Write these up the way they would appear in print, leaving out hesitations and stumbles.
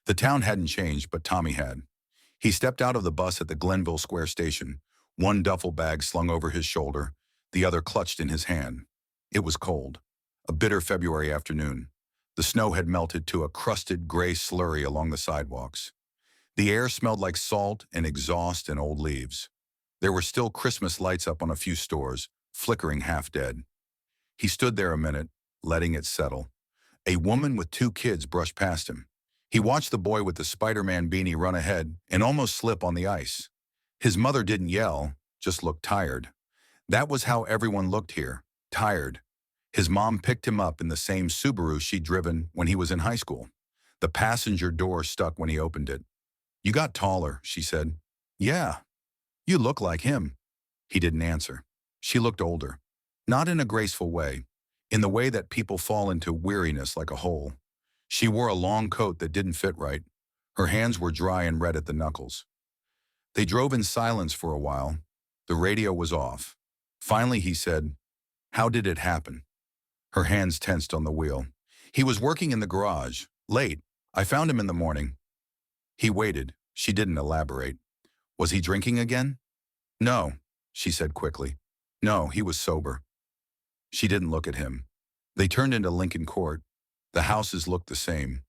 The town hadn't changed, but Tommy had. He stepped out of the bus at the Glenville Square station, one duffel bag slung over his shoulder, the other clutched in his hand. It was cold, a bitter February afternoon. The snow had melted to a crusted gray slurry along the sidewalks. The air smelled like salt and exhaust and old leaves. There were still Christmas lights up on a few stores, flickering half dead. He stood there a minute, letting it settle. A woman with two kids brushed past him. He watched the boy with the Spider-Man beanie run ahead and almost slip on the ice. His mother didn't yell, just looked tired. That was how everyone looked here, tired. His mom picked him up in the same Subaru she'd driven when he was in high school. The passenger door stuck when he opened it. "You got taller," she said. "Yeah. You look like him." He didn't answer. She looked older. Not in a graceful way, in the way that people fall into weariness like a hole. She wore a long coat that didn't fit right. Her hands were dry and red at the knuckles. They drove in silence for a while. The radio was off. Finally, he said, "How did it happen?" Her hands tensed on the wheel. "He was working in the garage, late. I found him in the morning." He waited. She didn't elaborate. "Was he drinking again?" "No," she said quickly. "No, he was sober." She didn't look at him. They turned into Lincoln Court. The houses looked the same.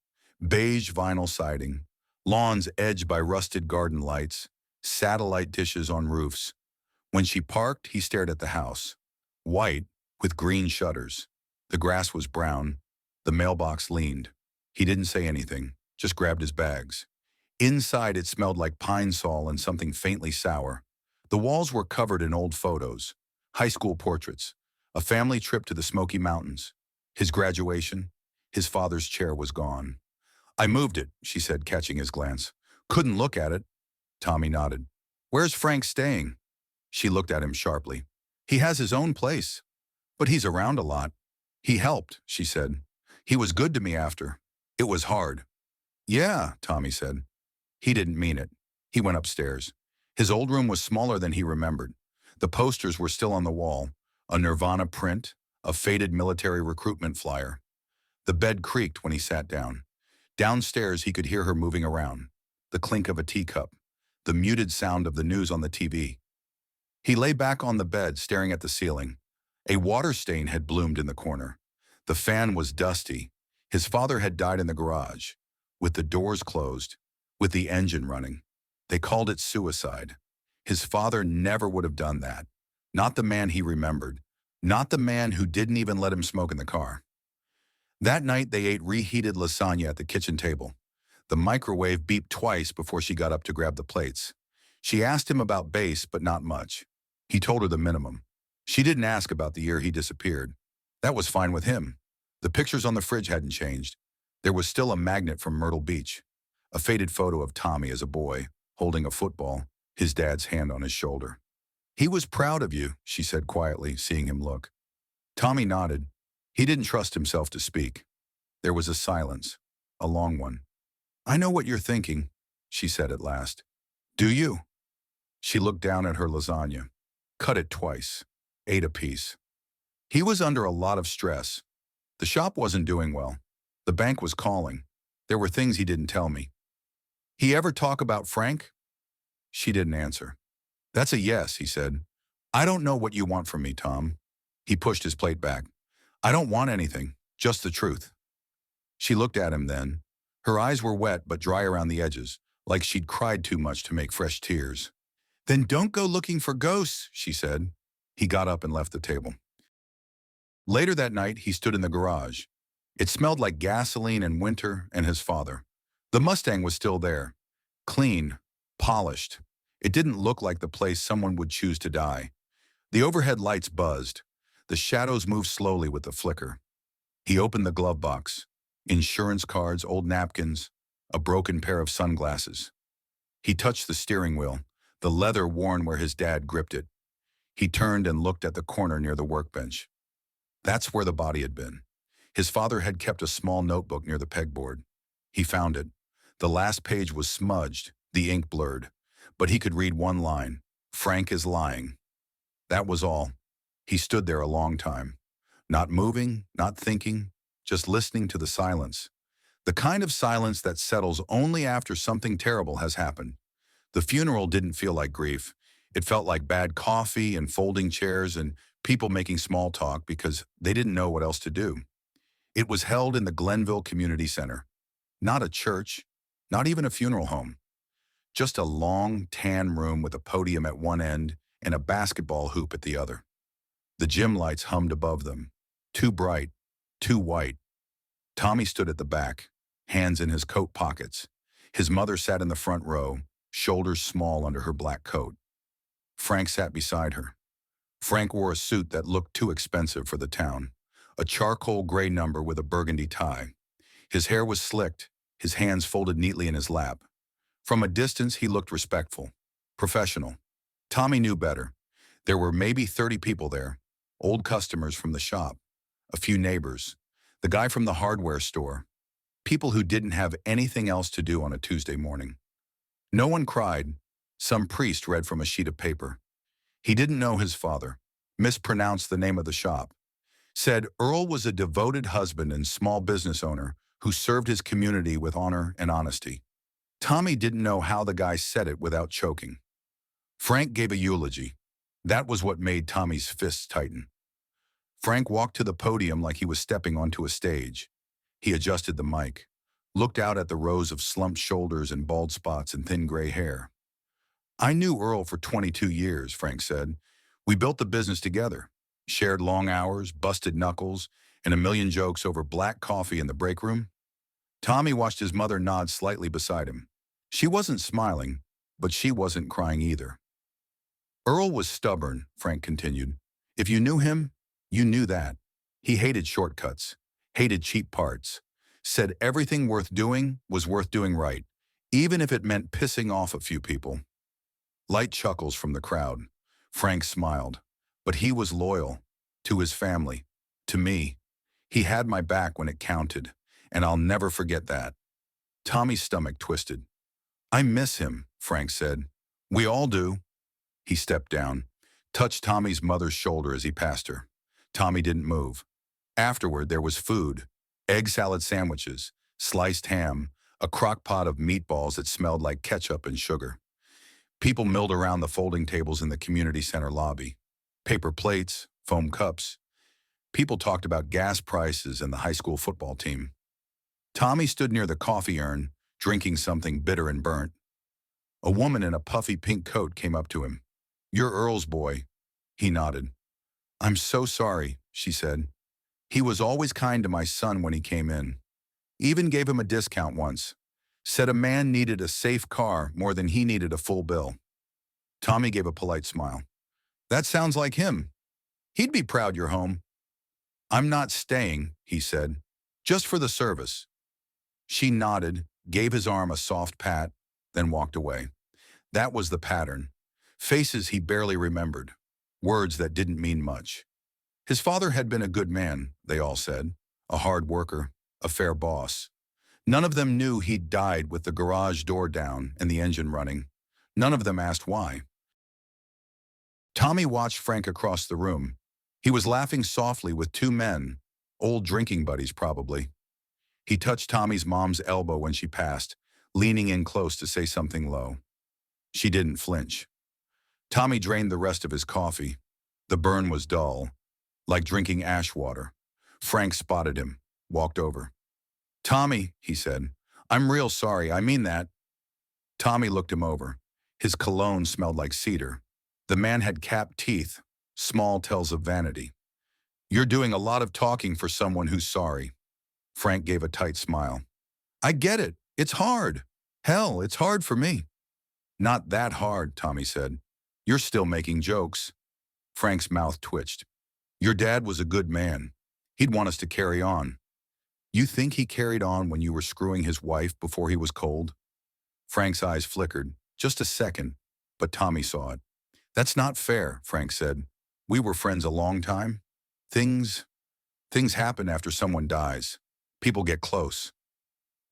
Beige vinyl siding, lawns edged by rusted garden lights, satellite dishes on roofs. When she parked, he stared at the house. White, with green shutters. The grass was brown. The mailbox leaned. He didn't say anything, just grabbed his bags. Inside, it smelled like pine sol and something faintly sour. The walls were covered in old photos, high school portraits, a family trip to the Smoky Mountains, his graduation. His father's chair was gone. "I moved it," she said, catching his glance. "Couldn't look at it." Tommy nodded. "Where's Frank staying?" She looked at him sharply. "He has his own place, but he's around a lot." "He helped," she said. "He was good to me after. It was hard." "Yeah," Tommy said. He didn't mean it. He went upstairs. His old room was smaller than he remembered. The posters were still on the wall, a Nirvana print, a faded military recruitment flyer. The bed creaked when he sat down. Downstairs, he could hear her moving around, the clink of a teacup, the muted sound of the news on the TV. He lay back on the bed, staring at the ceiling. A water stain had bloomed in the corner. The fan was dusty. His father had died in the garage, with the doors closed, with the engine running. They called it suicide. His father never would have done that. Not the man he remembered. Not the man who didn't even let him smoke in the car. That night, they ate reheated lasagna at the kitchen table. The microwave beeped twice before she got up to grab the plates. She asked him about bass, but not much. He told her the minimum. She didn't ask about the year he disappeared. That was fine with him. The pictures on the fridge hadn't changed. There was still a magnet from Myrtle Beach, a faded photo of Tommy as a boy, holding a football, his dad's hand on his shoulder. "He was proud of you," she said quietly, seeing him look. Tommy nodded. He didn't trust himself to speak. There was a silence, a long one. "I know what you're thinking," she said at last. "Do you?" She looked down at her lasagna, cut it twice, ate a piece. He was under a lot of stress. The shop wasn't doing well. The bank was calling. There were things he didn't tell me. "He ever talk about Frank?" She didn't answer. "That's a yes," he said. "I don't know what you want from me, Tom." He pushed his plate back. "I don't want anything, just the truth." She looked at him then. Her eyes were wet but dry around the edges, like she'd cried too much to make fresh tears. "Then don't go looking for ghosts," she said. He got up and left the table. Later that night, he stood in the garage. It smelled like gasoline and winter and his father. The Mustang was still there, clean, polished. It didn't look like the place someone would choose to die. The overhead lights buzzed. The shadows moved slowly with the flicker. He opened the glove box. Insurance cards, old napkins, a broken pair of sunglasses. He touched the steering wheel, the leather worn where his dad gripped it. He turned and looked at the corner near the workbench. That's where the body had been. His father had kept a small notebook near the pegboard. He found it. The last page was smudged, the ink blurred, but he could read one line: "Frank is lying." That was all. He stood there a long time, not moving, not thinking, just listening to the silence. The kind of silence that settles only after something terrible has happened. The funeral didn't feel like grief. It felt like bad coffee and folding chairs and people making small talk because they didn't know what else to do. It was held in the Glenville Community Center. Not a church, not even a funeral home. Just a long, tan room with a podium at one end and a basketball hoop at the other. The gym lights hummed above them. Too bright, too white. Tommy stood at the back, hands in his coat pockets. His mother sat in the front row, shoulders small under her black coat. Frank sat beside her. Frank wore a suit that looked too expensive for the town, a charcoal gray number with a burgundy tie. His hair was slicked, his hands folded neatly in his lap. From a distance, he looked respectful, professional. Tommy knew better. There were maybe 30 people there, old customers from the shop, a few neighbors, the guy from the hardware store, people who didn't have anything else to do on a Tuesday morning. No one cried. Some priest read from a sheet of paper. He didn't know his father, mispronounced the name of the shop, said Earl was a devoted husband and small business owner who served his community with honor and honesty. Tommy didn't know how the guy said it without choking. Frank gave a eulogy. That was what made Tommy's fists tighten. Frank walked to the podium like he was stepping onto a stage. He adjusted the mic, looked out at the rows of slumped shoulders and bald spots and thin gray hair. I knew Earl for 22 years, Frank said. We built the business together, shared long hours, busted knuckles, and a million jokes over black coffee in the break room. Tommy watched his mother nod slightly beside him. She wasn't smiling, but she wasn't crying either. Earl was stubborn, Frank continued. If you knew him, you knew that. He hated shortcuts, hated cheap parts, said everything worth doing was worth doing right, even if it meant pissing off a few people. Light chuckles from the crowd. Frank smiled, but he was loyal to his family, to me. He had my back when it counted, and I'll never forget that. Tommy's stomach twisted. I miss him, Frank said. We all do. He stepped down, touched Tommy's mother's shoulder as he passed her. Tommy didn't move. Afterward, there was food, egg salad sandwiches, sliced ham, a crock pot of meatballs that smelled like ketchup and sugar. People milled around the folding tables in the community center lobby. Paper plates, foam cups. People talked about gas prices and the high school football team. Tommy stood near the coffee urn, drinking something bitter and burnt. A woman in a puffy pink coat came up to him. You're Earl's boy. He nodded. I'm so sorry, she said. He was always kind to my son when he came in. Even gave him a discount once. Said a man needed a safe car more than he needed a full bill. Tommy gave a polite smile. That sounds like him. He'd be proud you're home. I'm not staying, he said. Just for the service. She nodded, gave his arm a soft pat, then walked away. That was the pattern. Faces he barely remembered. Words that didn't mean much. His father had been a good man, they all said. A hard worker, a fair boss. None of them knew he'd died with the garage door down and the engine running. None of them asked why. Tommy watched Frank across the room. He was laughing softly with two men, old drinking buddies probably. He touched Tommy's mom's elbow when she passed, leaning in close to say something low. She didn't flinch. Tommy drained the rest of his coffee. The burn was dull, like drinking ash water. Frank spotted him, walked over. Tommy, he said, I'm real sorry, I mean that. Tommy looked him over. His cologne smelled like cedar. The man had capped teeth, small tells of vanity. You're doing a lot of talking for someone who's sorry. Frank gave a tight smile. I get it. It's hard. Hell, it's hard for me. Not that hard, Tommy said. You're still making jokes. Frank's mouth twitched. Your dad was a good man. He'd want us to carry on. You think he carried on when you were screwing his wife before he was cold? Frank's eyes flickered, just a second, but Tommy saw it. That's not fair, Frank said. We were friends a long time. Things happen after someone dies. People get close.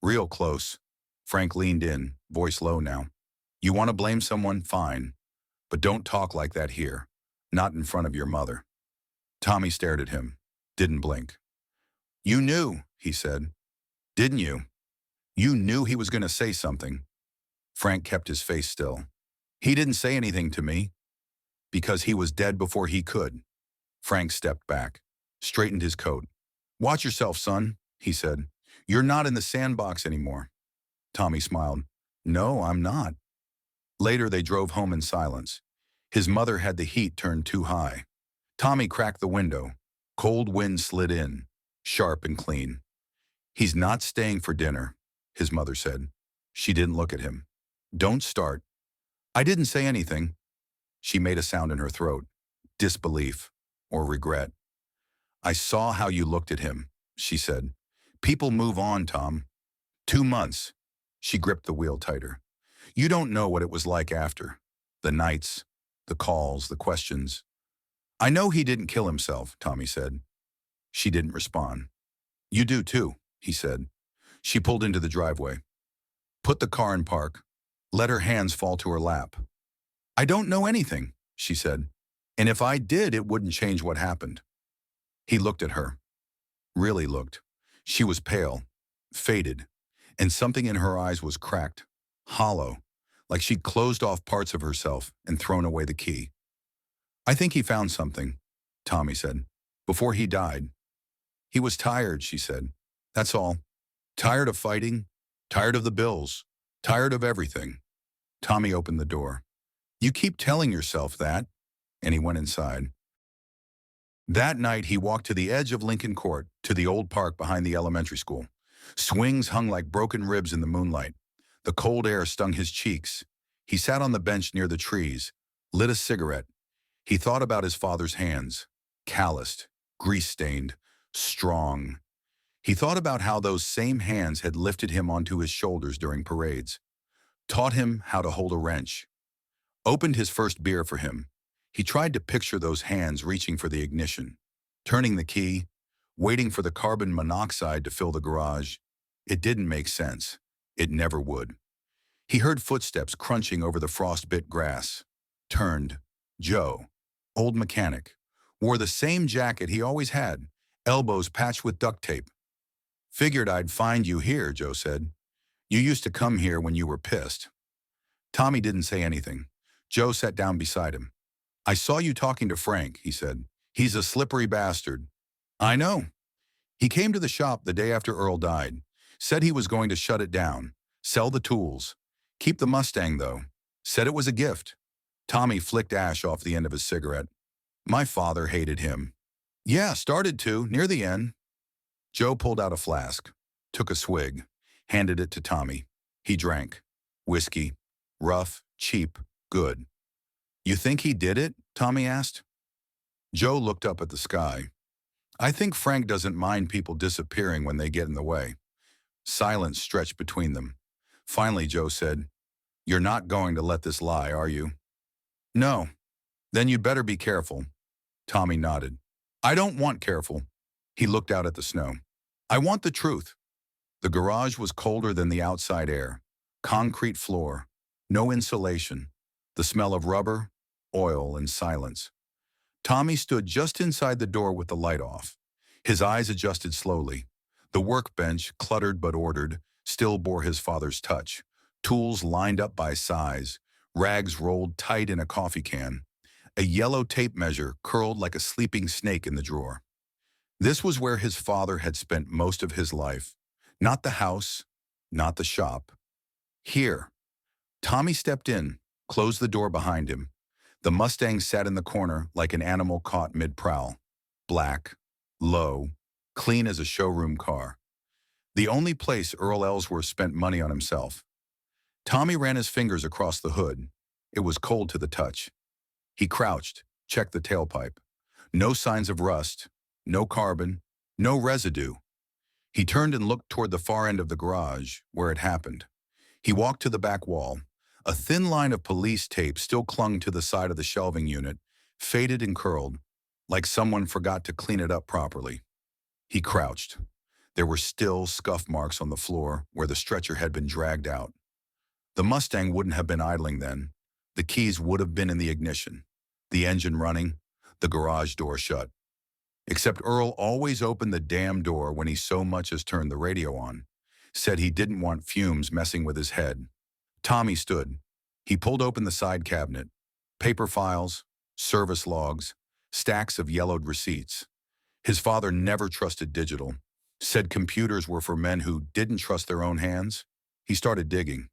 Real close. Frank leaned in, voice low now. You want to blame someone? Fine. But don't talk like that here. Not in front of your mother. Tommy stared at him, didn't blink. You knew, he said. Didn't you? You knew he was going to say something. Frank kept his face still. He didn't say anything to me because he was dead before he could. Frank stepped back, straightened his coat. Watch yourself, son, he said. You're not in the sandbox anymore. Tommy smiled. No, I'm not. Later, they drove home in silence. His mother had the heat turned too high. Tommy cracked the window. Cold wind slid in, sharp and clean. He's not staying for dinner, his mother said. She didn't look at him. Don't start. I didn't say anything. She made a sound in her throat. Disbelief or regret. I saw how you looked at him, she said. People move on, Tom. 2 months. She gripped the wheel tighter. You don't know what it was like after. The nights, the calls, the questions. I know he didn't kill himself, Tommy said. She didn't respond. You do too, he said. She pulled into the driveway. Put the car in park. Let her hands fall to her lap. I don't know anything, she said. And if I did, it wouldn't change what happened. He looked at her. Really looked. She was pale, faded, and something in her eyes was cracked, hollow, like she'd closed off parts of herself and thrown away the key. I think he found something, Tommy said, before he died. He was tired, she said. That's all. Tired of fighting, tired of the bills, tired of everything. Tommy opened the door. You keep telling yourself that, and he went inside. That night, he walked to the edge of Lincoln Court, to the old park behind the elementary school. Swings hung like broken ribs in the moonlight. The cold air stung his cheeks. He sat on the bench near the trees, lit a cigarette. He thought about his father's hands, calloused, grease-stained, strong. He thought about how those same hands had lifted him onto his shoulders during parades, taught him how to hold a wrench, opened his first beer for him. He tried to picture those hands reaching for the ignition, turning the key, waiting for the carbon monoxide to fill the garage. It didn't make sense. It never would. He heard footsteps crunching over the frostbit grass. Turned. Joe, old mechanic, wore the same jacket he always had, elbows patched with duct tape. Figured I'd find you here, Joe said. You used to come here when you were pissed. Tommy didn't say anything. Joe sat down beside him. I saw you talking to Frank, he said. He's a slippery bastard. I know. He came to the shop the day after Earl died. Said he was going to shut it down, sell the tools. Keep the Mustang, though. Said it was a gift. Tommy flicked ash off the end of his cigarette. My father hated him. Yeah, started to, near the end. Joe pulled out a flask, took a swig, handed it to Tommy. He drank. Whiskey. Rough, cheap, good. You think he did it? Tommy asked. Joe looked up at the sky. I think Frank doesn't mind people disappearing when they get in the way. Silence stretched between them. Finally, Joe said, You're not going to let this lie, are you? No. Then you'd better be careful. Tommy nodded. I don't want careful. He looked out at the snow. I want the truth. The garage was colder than the outside air. Concrete floor. No insulation. The smell of rubber, oil, and silence. Tommy stood just inside the door with the light off. His eyes adjusted slowly. The workbench, cluttered but ordered, still bore his father's touch. Tools lined up by size, rags rolled tight in a coffee can. A yellow tape measure curled like a sleeping snake in the drawer. This was where his father had spent most of his life. Not the house, not the shop. Here. Tommy stepped in, closed the door behind him. The Mustang sat in the corner like an animal caught mid-prowl. Black, low, clean as a showroom car. The only place Earl Ellsworth spent money on himself. Tommy ran his fingers across the hood. It was cold to the touch. He crouched, checked the tailpipe. No signs of rust, no carbon, no residue. He turned and looked toward the far end of the garage, where it happened. He walked to the back wall. A thin line of police tape still clung to the side of the shelving unit, faded and curled, like someone forgot to clean it up properly. He crouched. There were still scuff marks on the floor where the stretcher had been dragged out. The Mustang wouldn't have been idling then. The keys would have been in the ignition, the engine running, the garage door shut. Except Earl always opened the damn door when he so much as turned the radio on. Said he didn't want fumes messing with his head. Tommy stood. He pulled open the side cabinet. Paper files, service logs, stacks of yellowed receipts. His father never trusted digital. Said computers were for men who didn't trust their own hands. He started digging.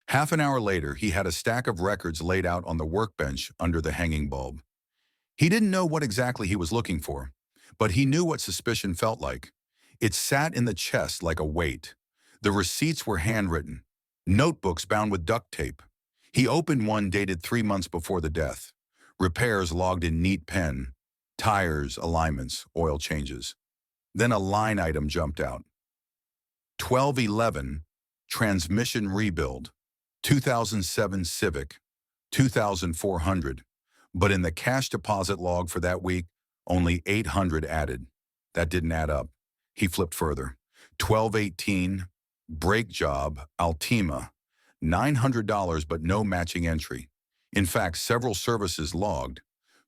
Half an hour later, he had a stack of records laid out on the workbench under the hanging bulb. He didn't know what exactly he was looking for, but he knew what suspicion felt like. It sat in the chest like a weight. The receipts were handwritten, notebooks bound with duct tape. He opened one dated 3 months before the death. Repairs logged in neat pen, tires, alignments, oil changes. Then a line item jumped out. 1211, transmission rebuild, 2007 Civic, 2,400. But in the cash deposit log for that week, only 800 added. That didn't add up. He flipped further. 1218, brake job, Altima, $900 but no matching entry. In fact, several services logged,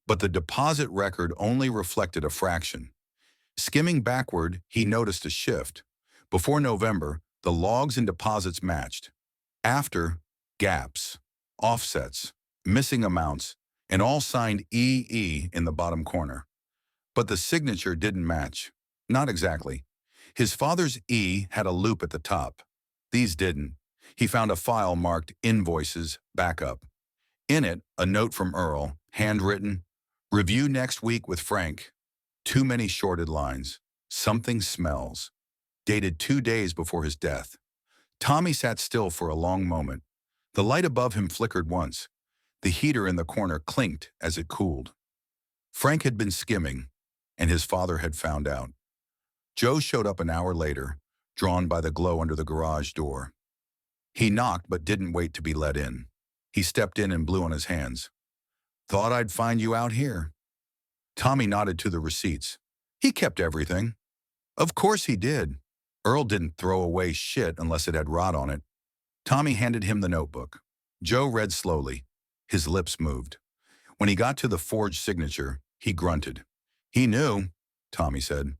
but the deposit record only reflected a fraction. Skimming backward, he noticed a shift. Before November, the logs and deposits matched. After, gaps, offsets, missing amounts, and all signed EE in the bottom corner. But the signature didn't match. Not exactly. His father's E had a loop at the top. These didn't. He found a file marked Invoices Backup. In it, a note from Earl, handwritten, "Review next week with Frank." Too many shorted lines. Something smells. Dated 2 days before his death. Tommy sat still for a long moment. The light above him flickered once. The heater in the corner clinked as it cooled. Frank had been skimming, and his father had found out. Joe showed up an hour later, drawn by the glow under the garage door. He knocked but didn't wait to be let in. He stepped in and blew on his hands. "Thought I'd find you out here." Tommy nodded to the receipts. He kept everything. Of course he did. Earl didn't throw away shit unless it had rot on it. Tommy handed him the notebook. Joe read slowly. His lips moved. When he got to the forged signature, he grunted. "He knew," Tommy said.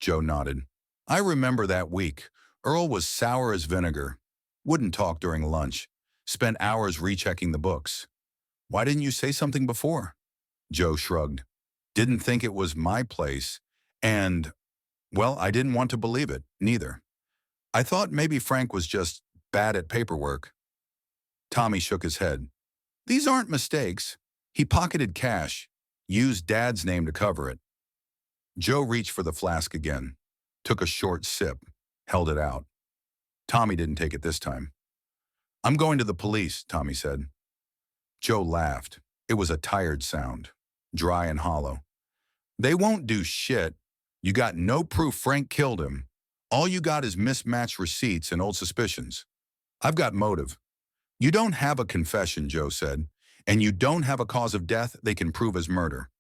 Joe nodded. "I remember that week. Earl was sour as vinegar. Wouldn't talk during lunch. Spent hours rechecking the books. Why didn't you say something before?" Joe shrugged. "Didn't think it was my place. And, well, I didn't want to believe it, neither. I thought maybe Frank was just bad at paperwork." Tommy shook his head. "These aren't mistakes. He pocketed cash, used Dad's name to cover it." Joe reached for the flask again, took a short sip, held it out. Tommy didn't take it this time. "I'm going to the police," Tommy said. Joe laughed. It was a tired sound, dry and hollow. "They won't do shit. You got no proof Frank killed him. All you got is mismatched receipts and old suspicions. I've got motive." "You don't have a confession," Joe said, "and you don't have a cause of death they can prove as murder.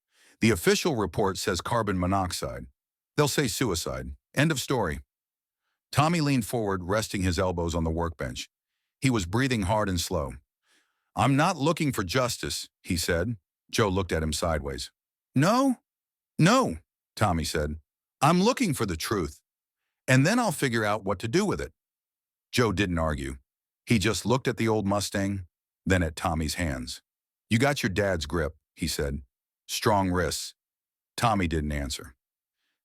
The official report says carbon monoxide. They'll say suicide. End of story." Tommy leaned forward, resting his elbows on the workbench. He was breathing hard and slow. "I'm not looking for justice," he said. Joe looked at him sideways. "No? No," Tommy said. "I'm looking for the truth. And then I'll figure out what to do with it." Joe didn't argue. He just looked at the old Mustang, then at Tommy's hands. "You got your dad's grip," he said. "Strong wrists." Tommy didn't answer.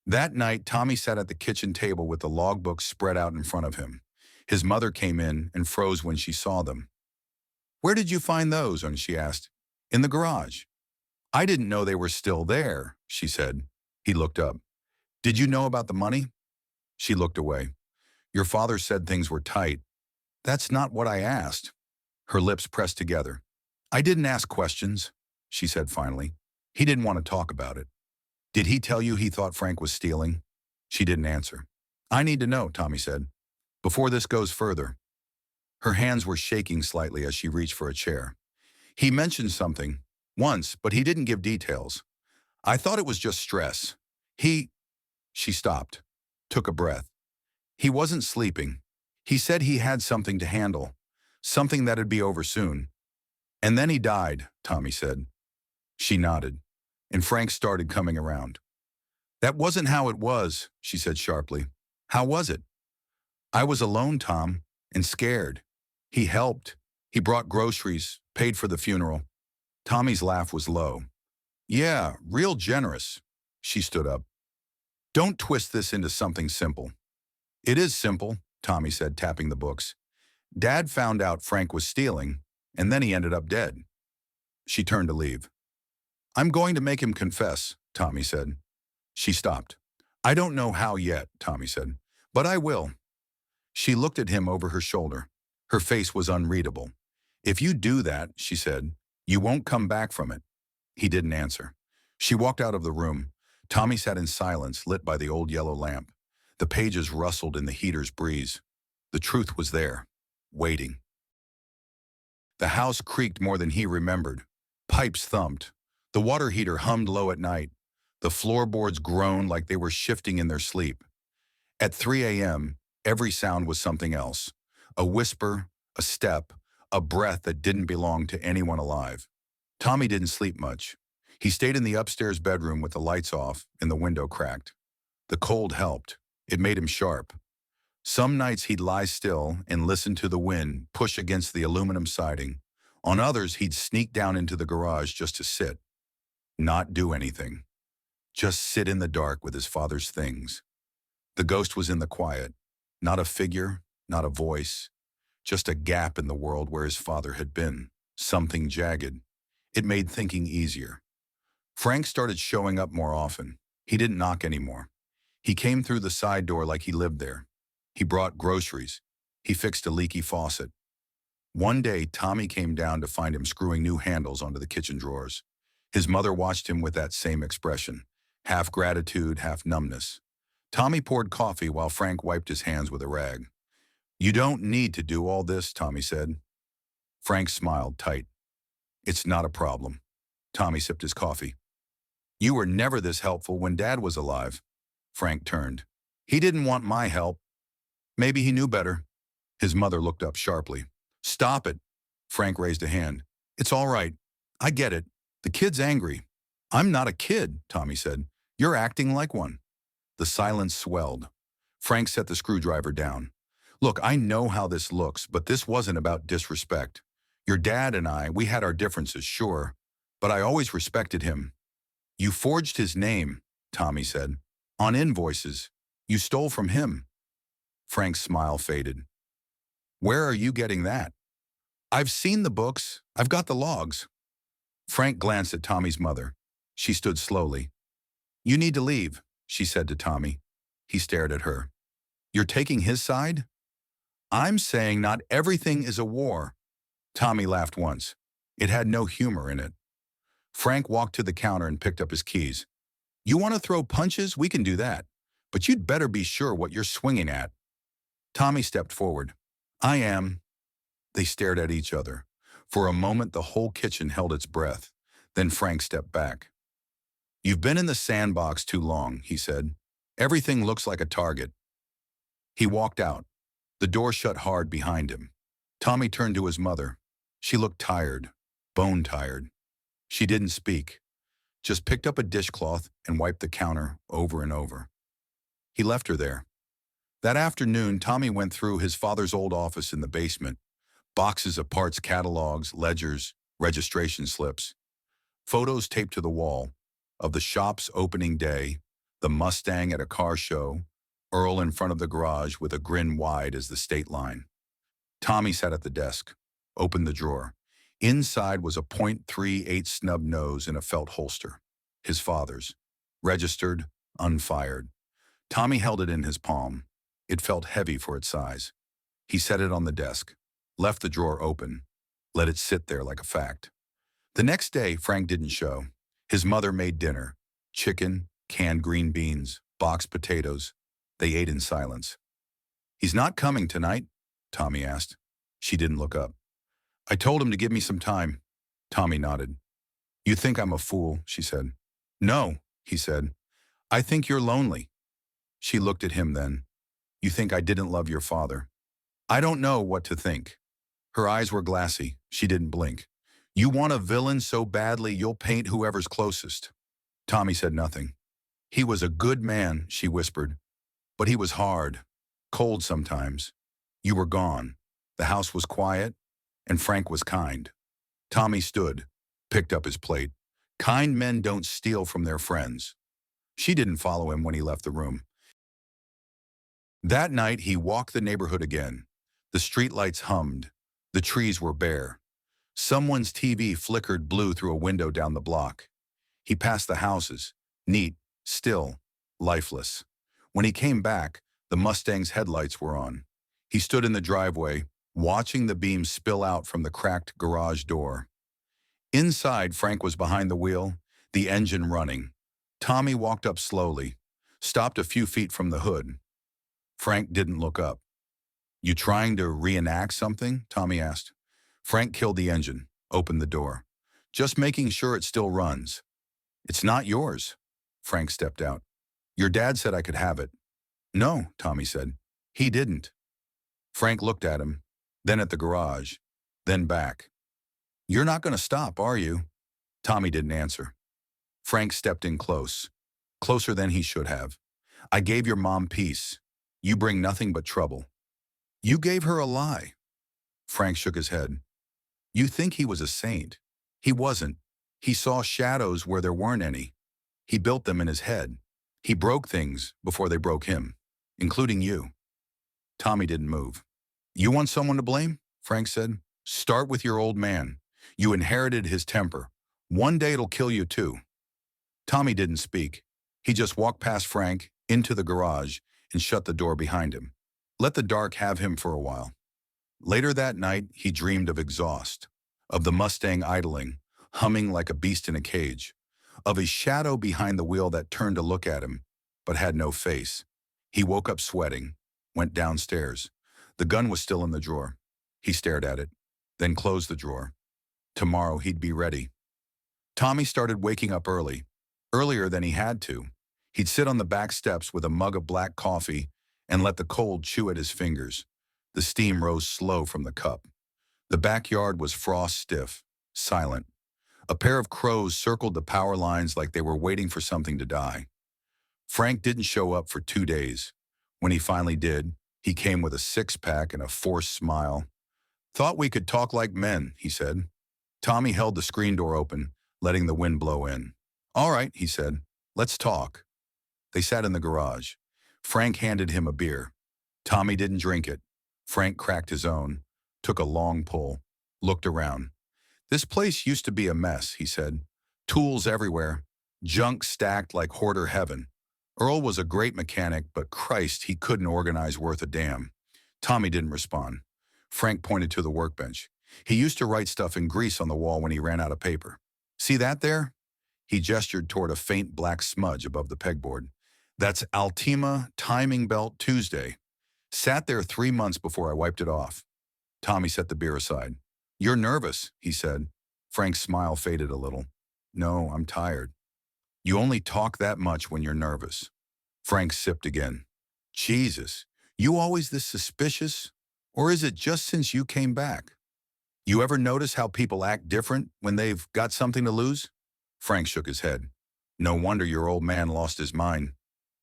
That night, Tommy sat at the kitchen table with the logbooks spread out in front of him. His mother came in and froze when she saw them. "Where did you find those?" she asked. "In the garage." "I didn't know they were still there," she said. He looked up. "Did you know about the money?" She looked away. "Your father said things were tight." "That's not what I asked." Her lips pressed together. "I didn't ask questions," she said finally. "He didn't want to talk about it." "Did he tell you he thought Frank was stealing?" She didn't answer. "I need to know," Tommy said, "before this goes further." Her hands were shaking slightly as she reached for a chair. "He mentioned something once, but he didn't give details. I thought it was just stress. She stopped, took a breath. "He wasn't sleeping. He said he had something to handle, something that'd be over soon. And then he died," Tommy said. She nodded, and Frank started coming around. "That wasn't how it was," she said sharply. "How was it?" I was alone, Tom, and scared. He helped. He brought groceries, paid for the funeral. Tommy's laugh was low. Yeah, real generous. She stood up. Don't twist this into something simple. It is simple, Tommy said, tapping the books. Dad found out Frank was stealing, and then he ended up dead. She turned to leave. I'm going to make him confess, Tommy said. She stopped. I don't know how yet, Tommy said, but I will. She looked at him over her shoulder. Her face was unreadable. If you do that, she said, you won't come back from it. He didn't answer. She walked out of the room. Tommy sat in silence, lit by the old yellow lamp. The pages rustled in the heater's breeze. The truth was there, waiting. The house creaked more than he remembered. Pipes thumped. The water heater hummed low at night. The floorboards groaned like they were shifting in their sleep. At 3 a.m., every sound was something else. A whisper, a step, a breath that didn't belong to anyone alive. Tommy didn't sleep much. He stayed in the upstairs bedroom with the lights off and the window cracked. The cold helped. It made him sharp. Some nights he'd lie still and listen to the wind push against the aluminum siding. On others, he'd sneak down into the garage just to sit. Not do anything. Just sit in the dark with his father's things. The ghost was in the quiet. Not a figure, not a voice. Just a gap in the world where his father had been. Something jagged. It made thinking easier. Frank started showing up more often. He didn't knock anymore. He came through the side door like he lived there. He brought groceries. He fixed a leaky faucet. One day, Tommy came down to find him screwing new handles onto the kitchen drawers. His mother watched him with that same expression, half gratitude, half numbness. Tommy poured coffee while Frank wiped his hands with a rag. You don't need to do all this, Tommy said. Frank smiled tight. It's not a problem. Tommy sipped his coffee. You were never this helpful when Dad was alive. Frank turned. He didn't want my help. Maybe he knew better. His mother looked up sharply. Stop it. Frank raised a hand. It's all right. I get it. The kid's angry. I'm not a kid, Tommy said. You're acting like one. The silence swelled. Frank set the screwdriver down. Look, I know how this looks, but this wasn't about disrespect. Your dad and I, we had our differences, sure, but I always respected him. You forged his name, Tommy said. On invoices. You stole from him. Frank's smile faded. Where are you getting that? I've seen the books. I've got the logs. Frank glanced at Tommy's mother. She stood slowly. You need to leave, she said to Tommy. He stared at her. You're taking his side? I'm saying not everything is a war. Tommy laughed once. It had no humor in it. Frank walked to the counter and picked up his keys. You want to throw punches? We can do that. But you'd better be sure what you're swinging at. Tommy stepped forward. I am. They stared at each other. For a moment, the whole kitchen held its breath. Then Frank stepped back. You've been in the sandbox too long, he said. Everything looks like a target. He walked out. The door shut hard behind him. Tommy turned to his mother. She looked tired, bone-tired. She didn't speak, just picked up a dishcloth and wiped the counter over and over. He left her there. That afternoon, Tommy went through his father's old office in the basement. Boxes of parts catalogs, ledgers, registration slips. Photos taped to the wall of the shop's opening day, the Mustang at a car show, Earl in front of the garage with a grin wide as the state line. Tommy sat at the desk, opened the drawer. Inside was a .38 snub nose in a felt holster, his father's, registered, unfired. Tommy held it in his palm. It felt heavy for its size. He set it on the desk, left the drawer open, let it sit there like a fact. The next day, Frank didn't show. His mother made dinner, chicken, canned green beans, boxed potatoes. They ate in silence. He's not coming tonight? Tommy asked. She didn't look up. I told him to give me some time. Tommy nodded. You think I'm a fool, she said. No, he said. I think you're lonely. She looked at him then. You think I didn't love your father? I don't know what to think. Her eyes were glassy. She didn't blink. You want a villain so badly you'll paint whoever's closest. Tommy said nothing. He was a good man, she whispered. But he was hard. Cold sometimes. You were gone. The house was quiet, and Frank was kind. Tommy stood, picked up his plate. Kind men don't steal from their friends. She didn't follow him when he left the room. That night, he walked the neighborhood again. The streetlights hummed. The trees were bare. Someone's TV flickered blue through a window down the block. He passed the houses, neat, still, lifeless. When he came back, the Mustang's headlights were on. He stood in the driveway, watching the beams spill out from the cracked garage door. Inside, Frank was behind the wheel, the engine running. Tommy walked up slowly, stopped a few feet from the hood. Frank didn't look up. "You trying to reenact something?" Tommy asked. Frank killed the engine, opened the door. "Just making sure it still runs." "It's not yours." Frank stepped out. "Your dad said I could have it." "No," Tommy said. "He didn't." Frank looked at him, then at the garage, then back. "You're not going to stop, are you?" Tommy didn't answer. Frank stepped in close, closer than he should have. "I gave your mom peace. You bring nothing but trouble." "You gave her a lie." Frank shook his head. "You think he was a saint. He wasn't. He saw shadows where there weren't any. He built them in his head. He broke things before they broke him, including you." Tommy didn't move. "You want someone to blame?" Frank said. "Start with your old man. You inherited his temper. One day it'll kill you too." Tommy didn't speak. He just walked past Frank, into the garage, and shut the door behind him. Let the dark have him for a while. Later that night, he dreamed of exhaust, of the Mustang idling, humming like a beast in a cage, of his shadow behind the wheel that turned to look at him, but had no face. He woke up sweating, went downstairs. The gun was still in the drawer. He stared at it, then closed the drawer. Tomorrow he'd be ready. Tommy started waking up early, earlier than he had to. He'd sit on the back steps with a mug of black coffee and let the cold chew at his fingers. The steam rose slow from the cup. The backyard was frost stiff, silent. A pair of crows circled the power lines like they were waiting for something to die. Frank didn't show up for 2 days. When he finally did, he came with a six-pack and a forced smile. "Thought we could talk like men," he said. Tommy held the screen door open, letting the wind blow in. "All right," he said. "Let's talk." They sat in the garage. Frank handed him a beer. Tommy didn't drink it. Frank cracked his own, took a long pull, looked around. "This place used to be a mess," he said. "Tools everywhere. Junk stacked like hoarder heaven. Earl was a great mechanic, but Christ, he couldn't organize worth a damn." Tommy didn't respond. Frank pointed to the workbench. "He used to write stuff in grease on the wall when he ran out of paper. See that there?" He gestured toward a faint black smudge above the pegboard. "That's Altima Timing Belt Tuesday. Sat there 3 months before I wiped it off." Tommy set the beer aside. "You're nervous," he said. Frank's smile faded a little. "No, I'm tired." "You only talk that much when you're nervous." Frank sipped again. "Jesus, you always this suspicious? Or is it just since you came back? You ever notice how people act different when they've got something to lose?" Frank shook his head. "No wonder your old man lost his mind."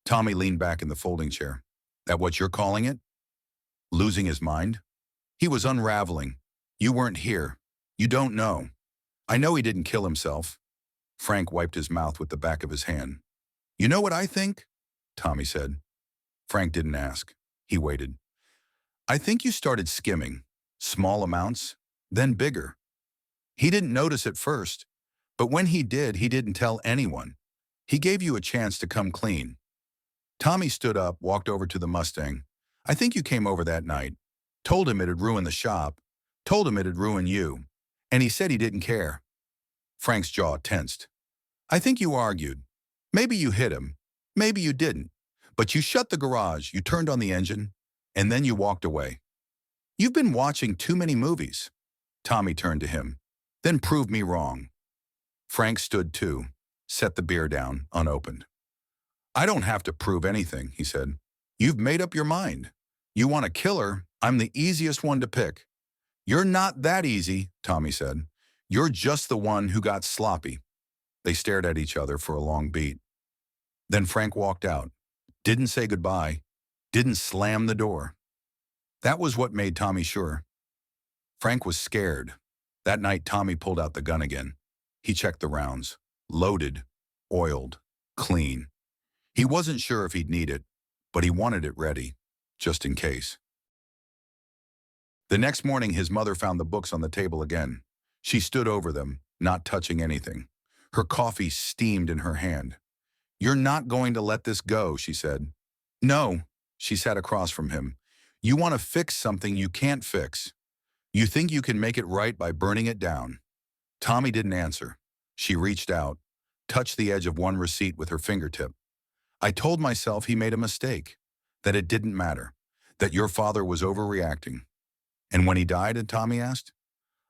Tommy leaned back in the folding chair. "That what you're calling it? Losing his mind?" "He was unraveling. You weren't here. You don't know. I know he didn't kill himself." Frank wiped his mouth with the back of his hand. "You know what I think?" Tommy said. Frank didn't ask. He waited. "I think you started skimming. Small amounts, then bigger. He didn't notice at first, but when he did, he didn't tell anyone. He gave you a chance to come clean." Tommy stood up, walked over to the Mustang. "I think you came over that night. Told him it'd ruin the shop. Told him it'd ruin you. And he said he didn't care." Frank's jaw tensed. "I think you argued. Maybe you hit him. Maybe you didn't. But you shut the garage, you turned on the engine, and then you walked away. You've been watching too many movies." Tommy turned to him. "Then prove me wrong." Frank stood too, set the beer down, unopened. "I don't have to prove anything," he said. "You've made up your mind. You want a killer, I'm the easiest one to pick." "You're not that easy," Tommy said. "You're just the one who got sloppy." They stared at each other for a long beat. Then Frank walked out. Didn't say goodbye. didn't slam the door. That was what made Tommy sure. Frank was scared. That night, Tommy pulled out the gun again. He checked the rounds. Loaded, oiled, clean. He wasn't sure if he'd need it, but he wanted it ready, just in case. The next morning, his mother found the books on the table again. She stood over them, not touching anything. Her coffee steamed in her hand. "You're not going to let this go," she said. "No," she sat across from him. "You want to fix something you can't fix. You think you can make it right by burning it down." Tommy didn't answer. She reached out, touched the edge of one receipt with her fingertip. "I told myself he made a mistake, that it didn't matter, that your father was overreacting." "And when he died?" and Tommy asked.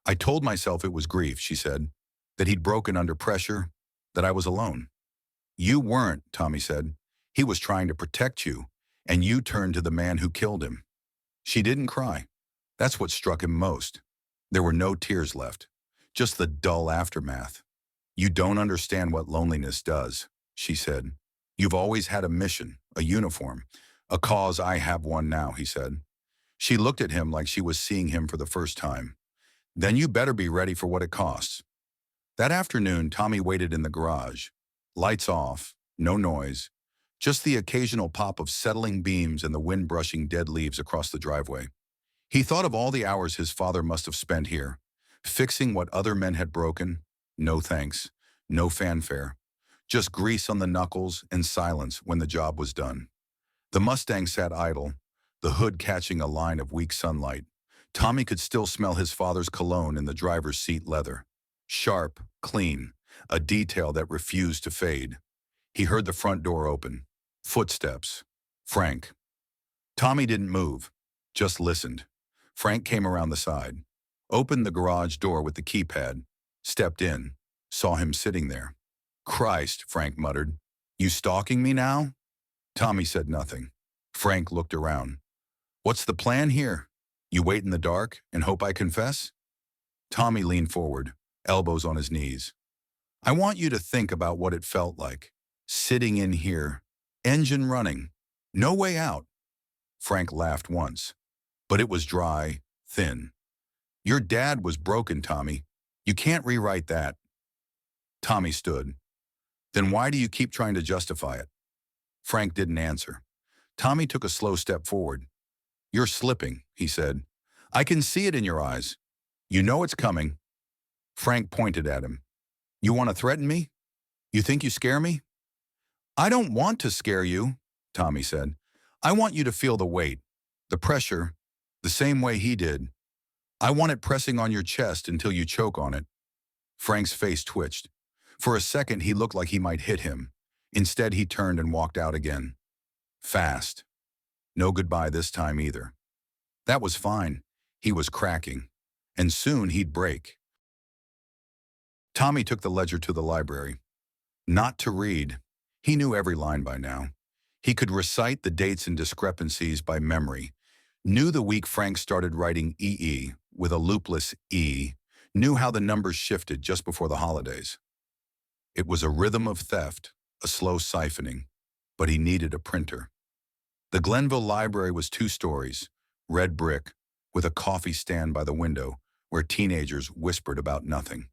"I told myself it was grief," she said, "that he'd broken under pressure, that I was alone." "You weren't," Tommy said. "He was trying to protect you, and you turned to the man who killed him." She didn't cry. That's what struck him most. There were no tears left, just the dull aftermath. "You don't understand what loneliness does," she said. "You've always had a mission, a uniform, a cause. I have one now," he said. She looked at him like she was seeing him for the first time. "Then you better be ready for what it costs." That afternoon, Tommy waited in the garage. Lights off, no noise, just the occasional pop of settling beams and the wind brushing dead leaves across the driveway. He thought of all the hours his father must have spent here, fixing what other men had broken. No thanks, no fanfare, just grease on the knuckles and silence when the job was done. The Mustang sat idle, the hood catching a line of weak sunlight. Tommy could still smell his father's cologne in the driver's seat leather. Sharp, clean, a detail that refused to fade. He heard the front door open. Footsteps. Frank. Tommy didn't move, just listened. Frank came around the side, opened the garage door with the keypad, stepped in, saw him sitting there. "Christ," Frank muttered. "You stalking me now?" Tommy said nothing. Frank looked around. "What's the plan here? You wait in the dark and hope I confess?" Tommy leaned forward, elbows on his knees. "I want you to think about what it felt like, sitting in here, engine running, no way out." Frank laughed once, but it was dry, thin. "Your dad was broken, Tommy. You can't rewrite that." Tommy stood. "Then why do you keep trying to justify it?" Frank didn't answer. Tommy took a slow step forward. "You're slipping," he said. "I can see it in your eyes. You know it's coming." Frank pointed at him. "You want to threaten me? You think you scare me?" "I don't want to scare you," Tommy said. "I want you to feel the weight, the pressure, the same way he did. I want it pressing on your chest until you choke on it." Frank's face twitched. For a second, he looked like he might hit him. Instead, he turned and walked out again. Fast. No goodbye this time either. That was fine. He was cracking. And soon he'd break. Tommy took the ledger to the library. Not to read. He knew every line by now. He could recite the dates and discrepancies by memory. Knew the week Frank started writing EE with a loopless E. Knew how the numbers shifted just before the holidays. It was a rhythm of theft, a slow siphoning, but he needed a printer. The Glenville library was 2 stories, red brick, with a coffee stand by the window where teenagers whispered about nothing.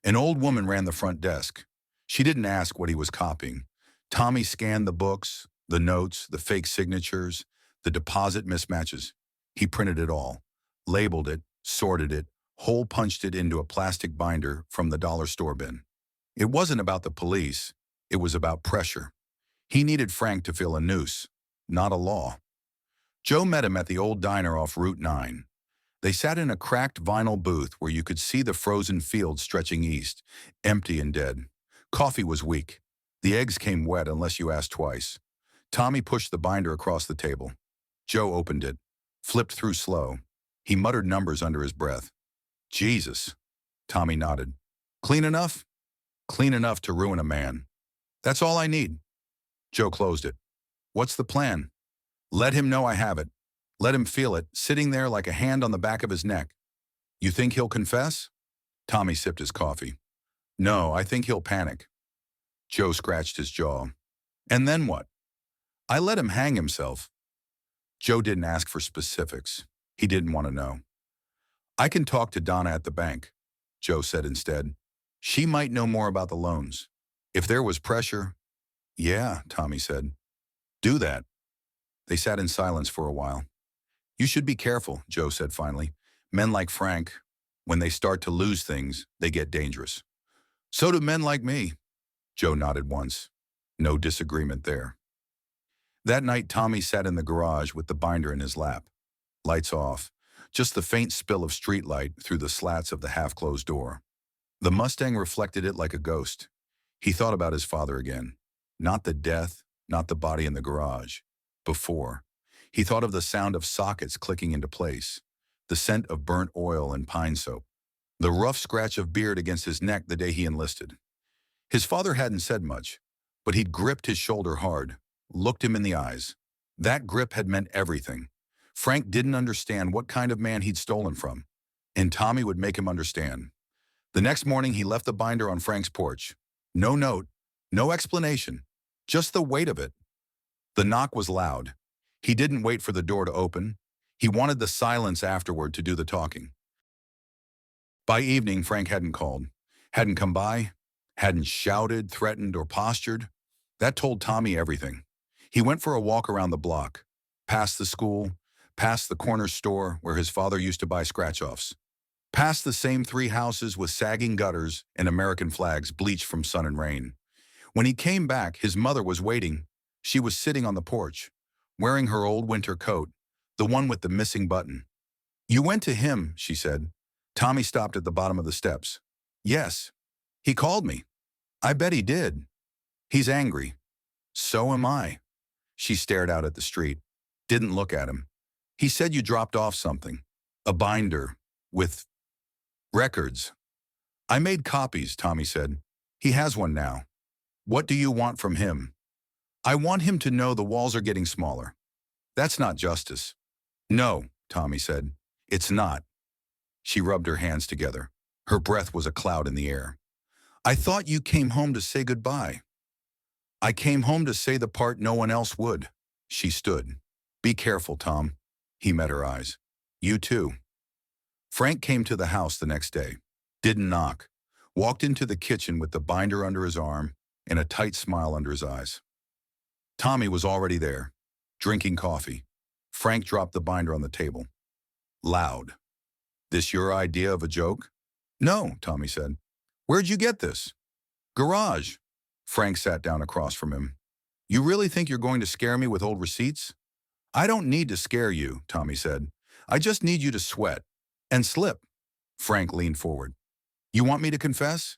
An old woman ran the front desk. She didn't ask what he was copying. Tommy scanned the books, the notes, the fake signatures, the deposit mismatches. He printed it all, labeled it, sorted it, hole-punched it into a plastic binder from the dollar store bin. It wasn't about the police. It was about pressure. He needed Frank to feel a noose, not a law. Joe met him at the old diner off Route 9. They sat in a cracked vinyl booth where you could see the frozen fields stretching east, empty and dead. Coffee was weak. The eggs came wet unless you asked twice. Tommy pushed the binder across the table. Joe opened it, flipped through slow. He muttered numbers under his breath. "Jesus." Tommy nodded. "Clean enough?" "Clean enough to ruin a man. That's all I need." Joe closed it. "What's the plan?" "Let him know I have it. Let him feel it, sitting there like a hand on the back of his neck." "You think he'll confess?" Tommy sipped his coffee. "No, I think he'll panic." Joe scratched his jaw. "And then what?" "I let him hang himself." Joe didn't ask for specifics. He didn't want to know. I can talk to Donna at the bank, Joe said instead. She might know more about the loans. If there was pressure, yeah, Tommy said. Do that. They sat in silence for a while. You should be careful, Joe said finally. Men like Frank, when they start to lose things, they get dangerous. So do men like me. Joe nodded once. No disagreement there. That night, Tommy sat in the garage with the binder in his lap. Lights off, just the faint spill of streetlight through the slats of the half-closed door. The Mustang reflected it like a ghost. He thought about his father again. Not the death, not the body in the garage. Before. He thought of the sound of sockets clicking into place, the scent of burnt oil and pine soap, the rough scratch of beard against his neck the day he enlisted. His father hadn't said much, but he'd gripped his shoulder hard, looked him in the eyes. That grip had meant everything. Frank didn't understand what kind of man he'd stolen from, and Tommy would make him understand. The next morning, he left the binder on Frank's porch. No note, no explanation, just the weight of it. The knock was loud. He didn't wait for the door to open. He wanted the silence afterward to do the talking. By evening, Frank hadn't called, hadn't come by, hadn't shouted, threatened, or postured. That told Tommy everything. He went for a walk around the block, past the school, past the corner store where his father used to buy scratch-offs, past the same 3 houses with sagging gutters and American flags bleached from sun and rain. When he came back, his mother was waiting. She was sitting on the porch, wearing her old winter coat, the one with the missing button. You went to him, she said. Tommy stopped at the bottom of the steps. Yes. He called me. I bet he did. He's angry. So am I. She stared out at the street, didn't look at him. He said you dropped off something. A binder with records. I made copies, Tommy said. He has one now. What do you want from him? I want him to know the walls are getting smaller. That's not justice. No, Tommy said. It's not. She rubbed her hands together. Her breath was a cloud in the air. I thought you came home to say goodbye. I came home to say the part no one else would. She stood. Be careful, Tom. He met her eyes. You too. Frank came to the house the next day. Didn't knock. Walked into the kitchen with the binder under his arm and a tight smile under his eyes. Tommy was already there, drinking coffee. Frank dropped the binder on the table. Loud. This your idea of a joke? No, Tommy said. Where'd you get this? Garage. Frank sat down across from him. You really think you're going to scare me with old receipts? I don't need to scare you, Tommy said. I just need you to sweat and slip. Frank leaned forward. You want me to confess?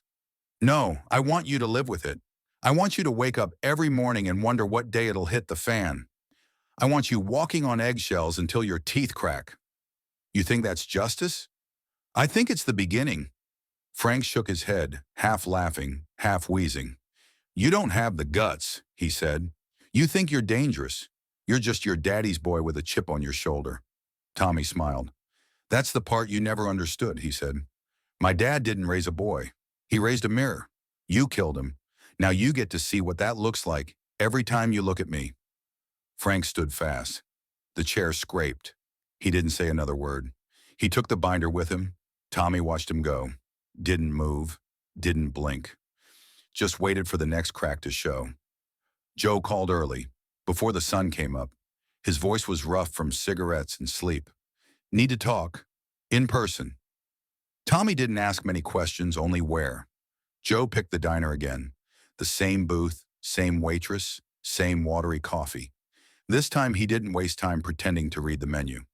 No, I want you to live with it. I want you to wake up every morning and wonder what day it'll hit the fan. I want you walking on eggshells until your teeth crack. You think that's justice? I think it's the beginning. Frank shook his head, half laughing, half wheezing. You don't have the guts, he said. You think you're dangerous. You're just your daddy's boy with a chip on your shoulder. Tommy smiled. That's the part you never understood, he said. My dad didn't raise a boy. He raised a mirror. You killed him. Now you get to see what that looks like every time you look at me. Frank stood fast. The chair scraped. He didn't say another word. He took the binder with him. Tommy watched him go. Didn't move. Didn't blink. Just waited for the next crack to show. Joe called early, before the sun came up. His voice was rough from cigarettes and sleep. Need to talk. In person. Tommy didn't ask many questions, only where. Joe picked the diner again. The same booth, same waitress, same watery coffee. This time he didn't waste time pretending to read the menu.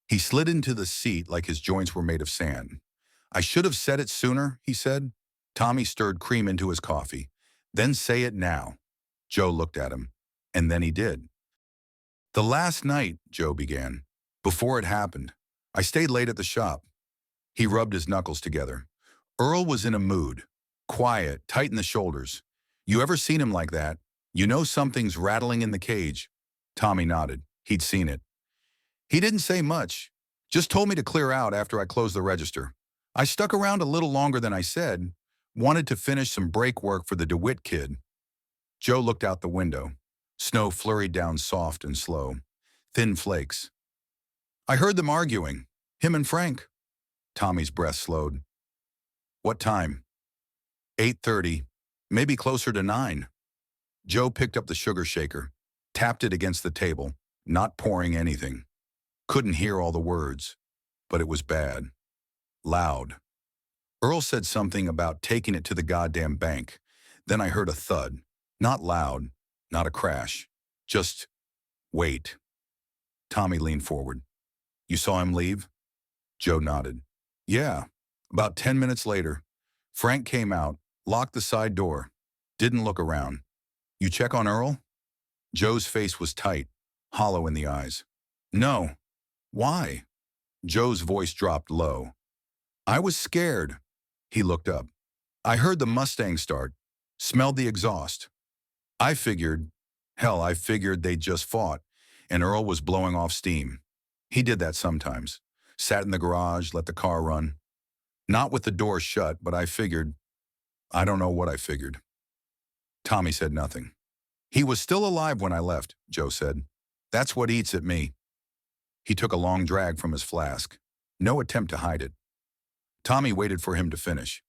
He slid into the seat like his joints were made of sand. I should have said it sooner, he said. Tommy stirred cream into his coffee. Then say it now. Joe looked at him, and then he did. The last night, Joe began. Before it happened, I stayed late at the shop. He rubbed his knuckles together. Earl was in a mood. Quiet, tight in the shoulders. You ever seen him like that? You know something's rattling in the cage. Tommy nodded. He'd seen it. He didn't say much. Just told me to clear out after I closed the register. I stuck around a little longer than I said. Wanted to finish some brake work for the DeWitt kid. Joe looked out the window. Snow flurried down soft and slow. thin flakes. I heard them arguing. Him and Frank. Tommy's breath slowed. What time? 8:30, maybe closer to 9. Joe picked up the sugar shaker, tapped it against the table, not pouring anything. Couldn't hear all the words, but it was bad. Loud. Earl said something about taking it to the goddamn bank. Then I heard a thud. Not loud, not a crash. Just, wait. Tommy leaned forward. You saw him leave? Joe nodded. Yeah. About 10 minutes later, Frank came out, locked the side door, didn't look around. You check on Earl? Joe's face was tight, hollow in the eyes. No. Why? Joe's voice dropped low. I was scared. He looked up. I heard the Mustang start, smelled the exhaust. I figured they'd just fought, and Earl was blowing off steam. He did that sometimes. Sat in the garage, let the car run. Not with the door shut, but I don't know what I figured. Tommy said nothing. He was still alive when I left, Joe said. That's what eats at me. He took a long drag from his flask. No attempt to hide it. Tommy waited for him to finish.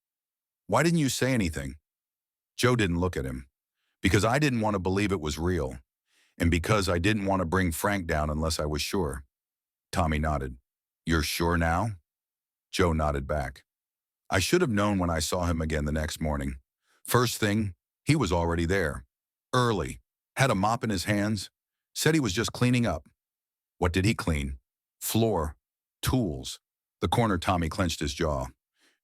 Why didn't you say anything? Joe didn't look at him. Because I didn't want to believe it was real. And because I didn't want to bring Frank down unless I was sure. Tommy nodded. You're sure now? Joe nodded back. I should have known when I saw him again the next morning. First thing, he was already there. Early. Had a mop in his hands. Said he was just cleaning up. What did he clean? Floor. Tools. The corner Tommy clenched his jaw.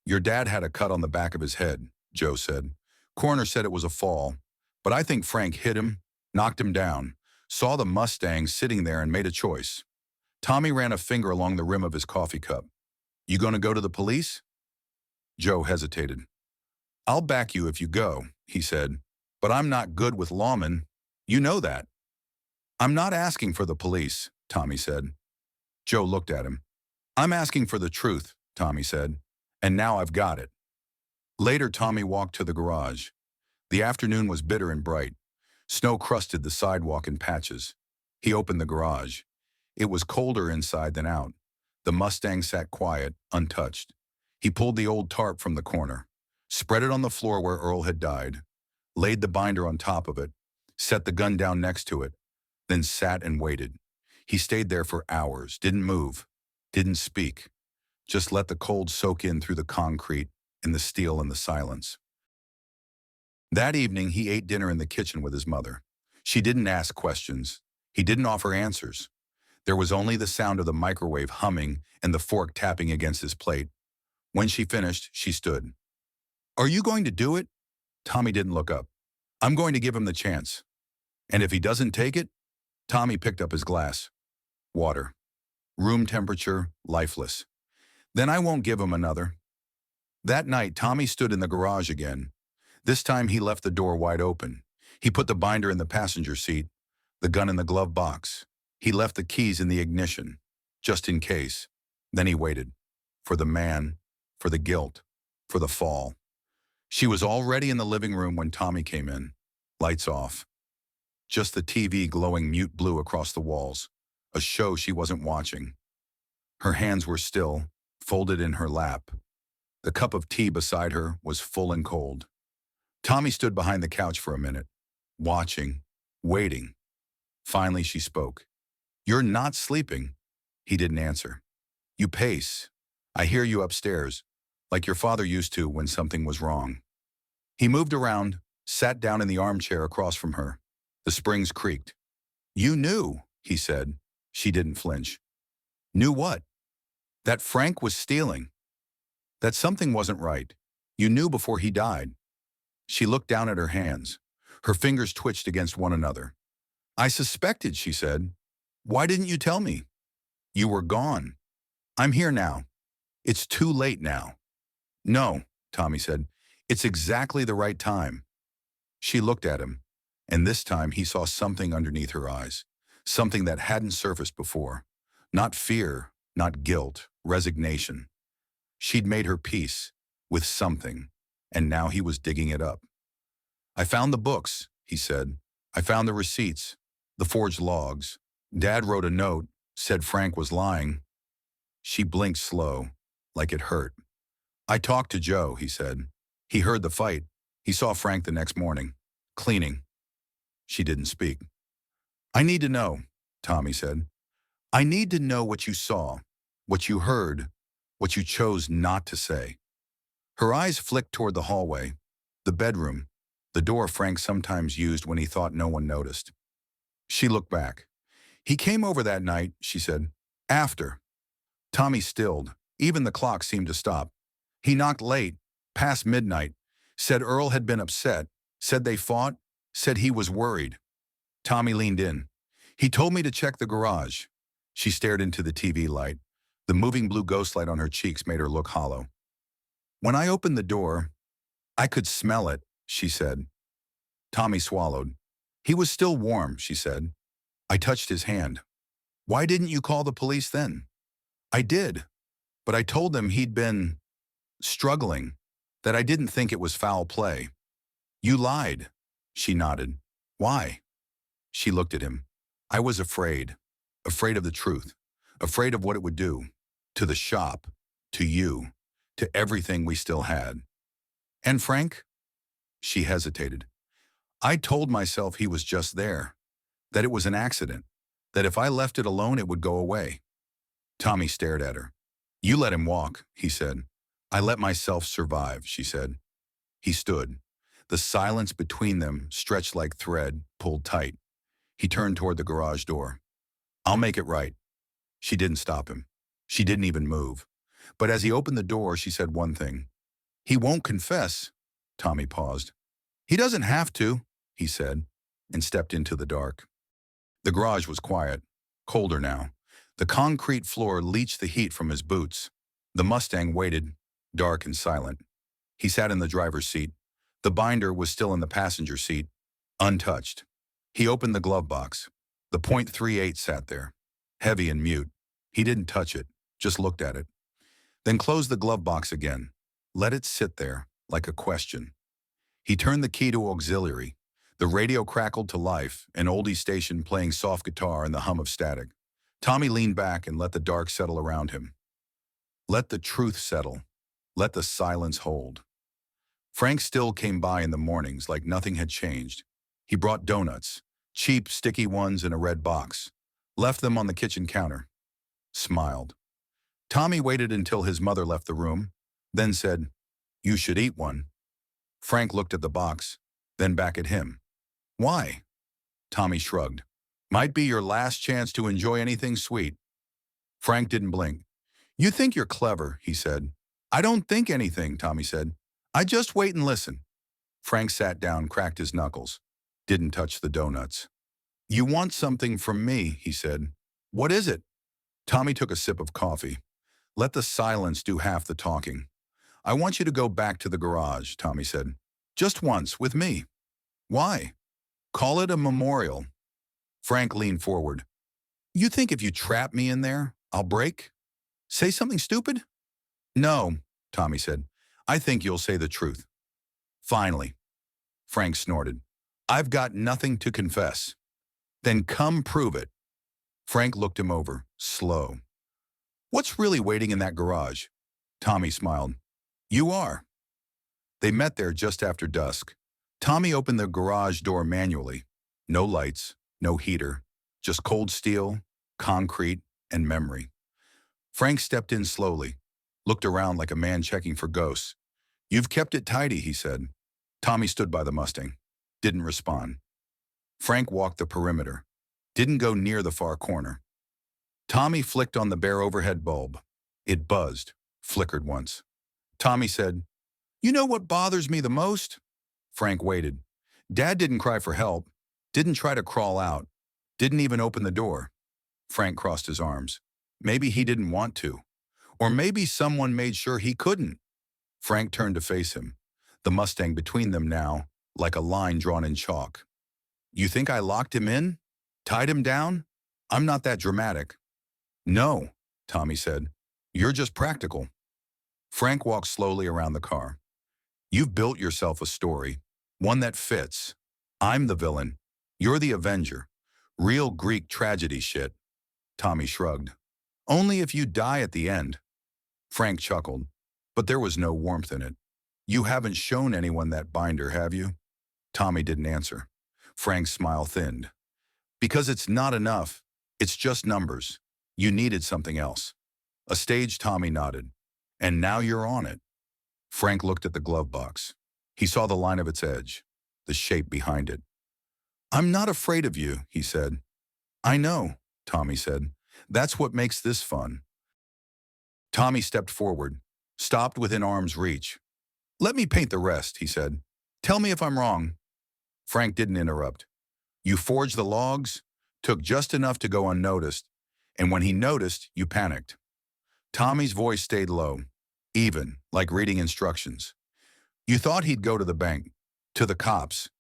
Your dad had a cut on the back of his head, Joe said. Coroner said it was a fall, but I think Frank hit him, knocked him down, saw the Mustang sitting there and made a choice. Tommy ran a finger along the rim of his coffee cup. You gonna go to the police? Joe hesitated. I'll back you if you go, he said, but I'm not good with lawmen. You know that. I'm not asking for the police, Tommy said. Joe looked at him. I'm asking for the truth, Tommy said, and now I've got it. Later, Tommy walked to the garage. The afternoon was bitter and bright. Snow crusted the sidewalk in patches. He opened the garage. It was colder inside than out. The Mustang sat quiet, untouched. He pulled the old tarp from the corner, spread it on the floor where Earl had died, laid the binder on top of it, set the gun down next to it, then sat and waited. He stayed there for hours, didn't move, didn't speak, just let the cold soak in through the concrete and the steel and the silence. That evening, he ate dinner in the kitchen with his mother. She didn't ask questions. He didn't offer answers. There was only the sound of the microwave humming and the fork tapping against his plate. When she finished, she stood. Are you going to do it? Tommy didn't look up. I'm going to give him the chance. And if he doesn't take it? Tommy picked up his glass. Water. Room temperature, lifeless. Then I won't give him another. That night, Tommy stood in the garage again. This time he left the door wide open. He put the binder in the passenger seat, the gun in the glove box. He left the keys in the ignition, just in case. Then he waited. For the man, for the guilt, for the fall. She was already in the living room when Tommy came in. Lights off. Just the TV glowing mute blue across the walls. A show she wasn't watching. Her hands were still, folded in her lap. The cup of tea beside her was full and cold. Tommy stood behind the couch for a minute, watching, waiting. Finally, she spoke. You're not sleeping. He didn't answer. You pace. I hear you upstairs, like your father used to when something was wrong. He moved around, sat down in the armchair across from her. The springs creaked. You knew, he said. She didn't flinch. Knew what? That Frank was stealing. That something wasn't right. You knew before he died. She looked down at her hands. Her fingers twitched against one another. I suspected, she said. Why didn't you tell me? You were gone. I'm here now. It's too late now. No, Tommy said. It's exactly the right time. She looked at him, and this time he saw something underneath her eyes, something that hadn't surfaced before. Not fear, not guilt, resignation. She'd made her peace with something, and now he was digging it up. I found the books, he said. I found the receipts, the forged logs. Dad wrote a note, said Frank was lying. She blinked slow, like it hurt. I talked to Joe, he said. He heard the fight. He saw Frank the next morning, cleaning. She didn't speak. I need to know, Tommy said. I need to know what you saw, what you heard, what you chose not to say. Her eyes flicked toward the hallway, the bedroom, the door Frank sometimes used when he thought no one noticed. She looked back. He came over that night, she said. After. Tommy stilled. Even the clock seemed to stop. He knocked late, past midnight, said Earl had been upset, said they fought, said he was worried. Tommy leaned in. He told me to check the garage. She stared into the TV light. The moving blue ghost light on her cheeks made her look hollow. When I opened the door, I could smell it, she said. Tommy swallowed. He was still warm, she said. I touched his hand. Why didn't you call the police then? I did, but I told them he'd been struggling, that I didn't think it was foul play. You lied, she nodded. Why? She looked at him. I was afraid of the truth, afraid of what it would do, to the shop, to you, to everything we still had. And Frank? She hesitated. I told myself he was just there, that it was an accident, that if I left it alone it would go away. Tommy stared at her. You let him walk, he said. I let myself survive, she said. He stood. The silence between them, stretched like thread, pulled tight. He turned toward the garage door. I'll make it right. She didn't stop him. She didn't even move. But as he opened the door, she said one thing. He won't confess. Tommy paused. He doesn't have to, he said, and stepped into the dark. The garage was quiet, colder now. The concrete floor leached the heat from his boots. The Mustang waited, dark and silent. He sat in the driver's seat. The binder was still in the passenger seat, untouched. He opened the glove box. The .38 sat there, heavy and mute. He didn't touch it, just looked at it. Then closed the glove box again. Let it sit there, like a question. He turned the key to auxiliary. The radio crackled to life, an oldie station playing soft guitar and the hum of static. Tommy leaned back and let the dark settle around him. Let the truth settle. Let the silence hold. Frank still came by in the mornings like nothing had changed. He brought donuts, cheap, sticky ones in a red box, left them on the kitchen counter, smiled. Tommy waited until his mother left the room, then said, You should eat one. Frank looked at the box, then back at him. Why? Tommy shrugged. Might be your last chance to enjoy anything sweet. Frank didn't blink. You think you're clever, he said. I don't think anything, Tommy said. I just wait and listen. Frank sat down, cracked his knuckles. Didn't touch the donuts. You want something from me, he said. What is it? Tommy took a sip of coffee. Let the silence do half the talking. I want you to go back to the garage, Tommy said. Just once, with me. Why? Call it a memorial. Frank leaned forward. You think if you trap me in there, I'll break? Say something stupid? No, Tommy said. I think you'll say the truth. Finally. Frank snorted. I've got nothing to confess. Then come prove it. Frank looked him over, slow. What's really waiting in that garage? Tommy smiled. You are. They met there just after dusk. Tommy opened the garage door manually. No lights, no heater, just cold steel, concrete, and memory. Frank stepped in slowly, looked around like a man checking for ghosts. You've kept it tidy, he said. Tommy stood by the Mustang. Didn't respond. Frank walked the perimeter. Didn't go near the far corner. Tommy flicked on the bare overhead bulb. It buzzed, flickered once. Tommy said, You know what bothers me the most? Frank waited. Dad didn't cry for help, didn't try to crawl out, didn't even open the door. Frank crossed his arms. Maybe he didn't want to. Or maybe someone made sure he couldn't. Frank turned to face him, the Mustang between them now, like a line drawn in chalk. You think I locked him in? Tied him down? I'm not that dramatic. No, Tommy said. You're just practical. Frank walked slowly around the car. You've built yourself a story, one that fits. I'm the villain. You're the avenger. Real Greek tragedy shit. Tommy shrugged. Only if you die at the end. Frank chuckled, but there was no warmth in it. You haven't shown anyone that binder, have you? Tommy didn't answer. Frank's smile thinned. Because it's not enough. It's just numbers. You needed something else. A stage, Tommy nodded. And now you're on it. Frank looked at the glove box. He saw the line of its edge, the shape behind it. I'm not afraid of you, he said. I know, Tommy said. That's what makes this fun. Tommy stepped forward, stopped within arm's reach. Let me paint the rest, he said. Tell me if I'm wrong. Frank didn't interrupt. You forged the logs, took just enough to go unnoticed, and when he noticed, you panicked. Tommy's voice stayed low, even, like reading instructions. You thought he'd go to the bank, to the cops.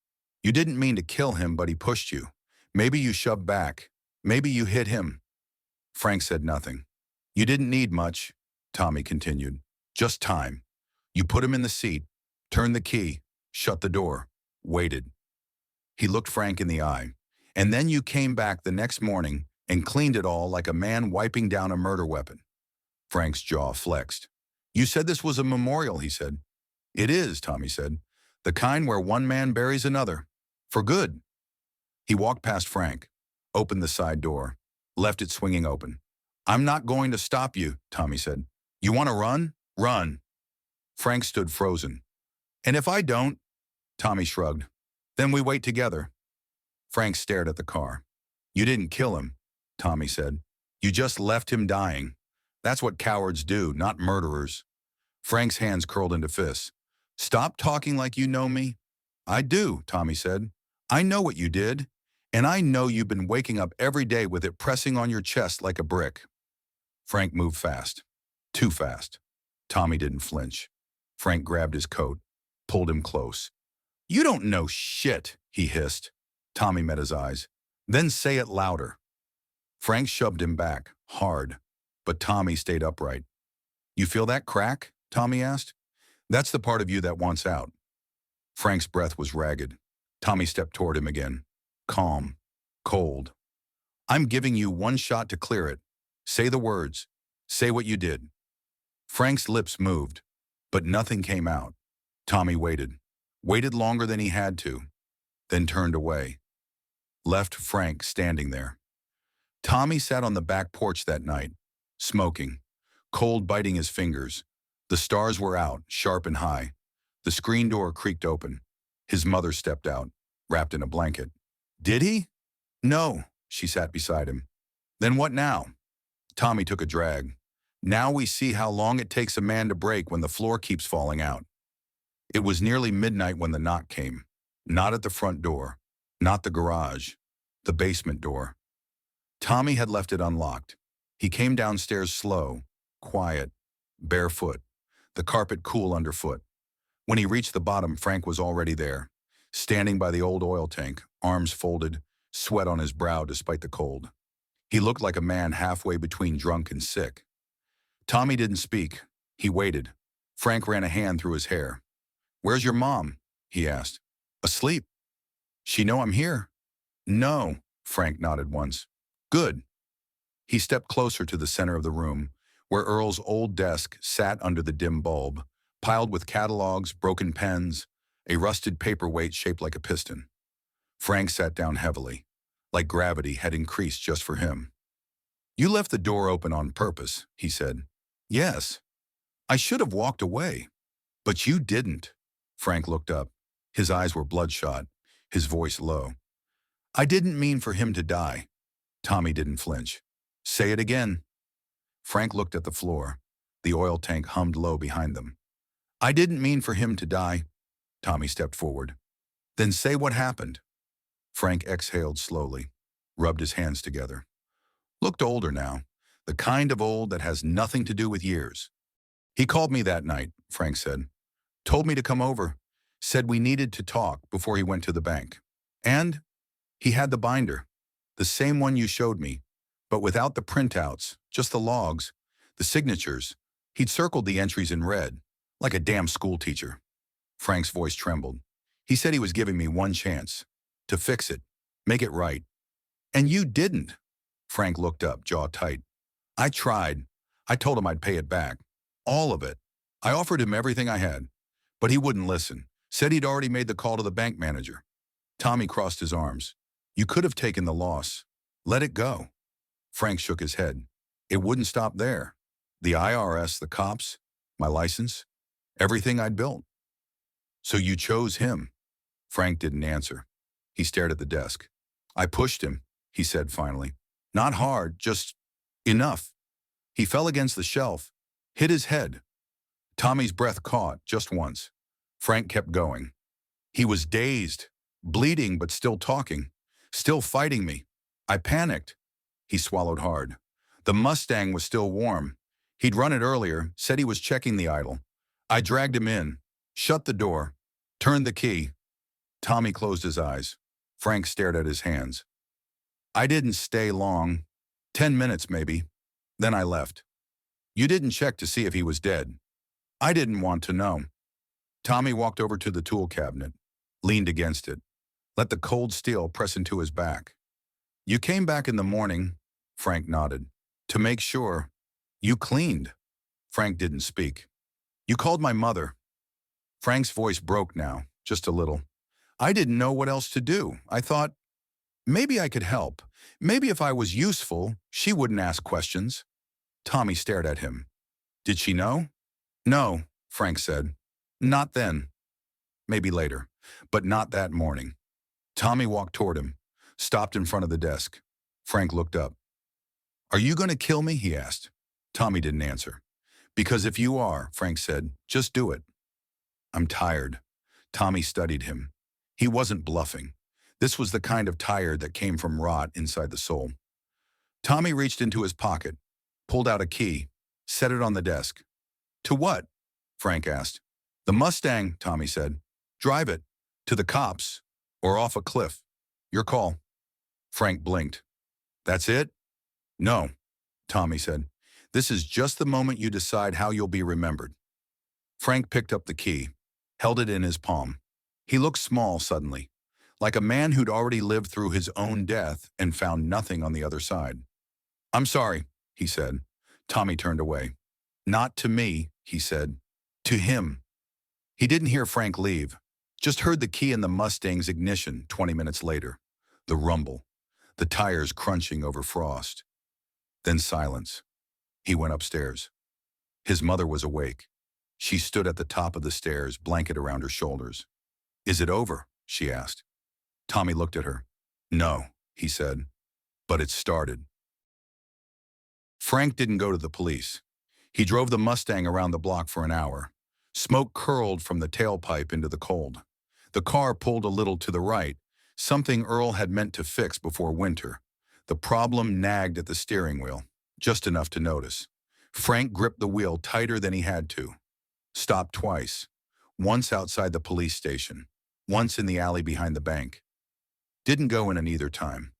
You didn't mean to kill him, but he pushed you. Maybe you shoved back. Maybe you hit him. Frank said nothing. You didn't need much, Tommy continued. Just time. You put him in the seat, turned the key, shut the door, waited. He looked Frank in the eye. And then you came back the next morning and cleaned it all like a man wiping down a murder weapon. Frank's jaw flexed. You said this was a memorial, he said. It is, Tommy said. The kind where one man buries another. For good. He walked past Frank, opened the side door, left it swinging open. I'm not going to stop you, Tommy said. You want to run? Run. Frank stood frozen. And if I don't? Tommy shrugged. Then we wait together. Frank stared at the car. You didn't kill him, Tommy said. You just left him dying. That's what cowards do, not murderers. Frank's hands curled into fists. Stop talking like you know me. I do, Tommy said. I know what you did, and I know you've been waking up every day with it pressing on your chest like a brick. Frank moved fast. Too fast. Tommy didn't flinch. Frank grabbed his coat, pulled him close. You don't know shit, he hissed. Tommy met his eyes. Then say it louder. Frank shoved him back, hard, but Tommy stayed upright. You feel that crack? Tommy asked. That's the part of you that wants out. Frank's breath was ragged. Tommy stepped toward him again. Calm. Cold. I'm giving you one shot to clear it. Say the words. Say what you did. Frank's lips moved, but nothing came out. Tommy waited. Waited longer than he had to. Then turned away. Left Frank standing there. Tommy sat on the back porch that night, smoking, cold biting his fingers. The stars were out, sharp and high. The screen door creaked open. His mother stepped out, wrapped in a blanket. Did he? No, she sat beside him. Then what now? Tommy took a drag. Now we see how long it takes a man to break when the floor keeps falling out. It was nearly midnight when the knock came. Not at the front door, not the garage, the basement door. Tommy had left it unlocked. He came downstairs slow, quiet, barefoot, the carpet cool underfoot. When he reached the bottom, Frank was already there, standing by the old oil tank, arms folded, sweat on his brow despite the cold. He looked like a man halfway between drunk and sick. Tommy didn't speak. He waited. Frank ran a hand through his hair. Where's your mom? He asked. Asleep. She know I'm here? No, Frank nodded once. Good. He stepped closer to the center of the room, where Earl's old desk sat under the dim bulb, piled with catalogs, broken pens, a rusted paperweight shaped like a piston. Frank sat down heavily, like gravity had increased just for him. You left the door open on purpose, he said. Yes. I should have walked away. But you didn't. Frank looked up. His eyes were bloodshot, his voice low. I didn't mean for him to die. Tommy didn't flinch. Say it again. Frank looked at the floor. The oil tank hummed low behind them. I didn't mean for him to die. Tommy stepped forward. Then say what happened. Frank exhaled slowly, rubbed his hands together. Looked older now, the kind of old that has nothing to do with years. He called me that night, Frank said. Told me to come over. Said we needed to talk before he went to the bank. And he had the binder, the same one you showed me, but without the printouts, just the logs, the signatures. He'd circled the entries in red, like a damn school teacher. Frank's voice trembled. He said he was giving me one chance, to fix it, make it right. And you didn't. Frank looked up, jaw tight. I tried. I told him I'd pay it back. All of it. I offered him everything I had. But he wouldn't listen. Said he'd already made the call to the bank manager. Tommy crossed his arms. You could have taken the loss. Let it go. Frank shook his head. It wouldn't stop there. The IRS, the cops, my license, everything I'd built. So you chose him? Frank didn't answer. He stared at the desk. I pushed him, he said finally. Not hard, just enough. He fell against the shelf, hit his head. Tommy's breath caught just once. Frank kept going. He was dazed, bleeding but still talking, still fighting me. I panicked. He swallowed hard. The Mustang was still warm. He'd run it earlier, said he was checking the idle. I dragged him in, shut the door, turned the key. Tommy closed his eyes. Frank stared at his hands. I didn't stay long, 10 minutes maybe. Then I left. You didn't check to see if he was dead. I didn't want to know. Tommy walked over to the tool cabinet, leaned against it, let the cold steel press into his back. You came back in the morning, Frank nodded, to make sure. You cleaned. Frank didn't speak. You called my mother. Frank's voice broke now, just a little. I didn't know what else to do. I thought, maybe I could help. Maybe if I was useful, she wouldn't ask questions. Tommy stared at him. Did she know? No, Frank said. Not then. Maybe later, but not that morning. Tommy walked toward him, stopped in front of the desk. Frank looked up. Are you going to kill me? He asked. Tommy didn't answer. Because if you are, Frank said, just do it. I'm tired. Tommy studied him. He wasn't bluffing. This was the kind of tired that came from rot inside the soul. Tommy reached into his pocket, pulled out a key, set it on the desk. To what? Frank asked. The Mustang, Tommy said. Drive it. To the cops. Or off a cliff. Your call. Frank blinked. That's it? No, Tommy said. This is just the moment you decide how you'll be remembered. Frank picked up the key, held it in his palm. He looked small suddenly, like a man who'd already lived through his own death and found nothing on the other side. I'm sorry, he said. Tommy turned away. Not to me, he said. To him. He didn't hear Frank leave, just heard the key in the Mustang's ignition 20 minutes later. The rumble, the tires crunching over frost. Then silence. He went upstairs. His mother was awake. She stood at the top of the stairs, blanket around her shoulders. Is it over? She asked. Tommy looked at her. No, he said. But it started. Frank didn't go to the police. He drove the Mustang around the block for an hour. Smoke curled from the tailpipe into the cold. The car pulled a little to the right, something Earl had meant to fix before winter. The problem nagged at the steering wheel, just enough to notice. Frank gripped the wheel tighter than he had to. Stopped twice, once outside the police station, once in the alley behind the bank. Didn't go in either time.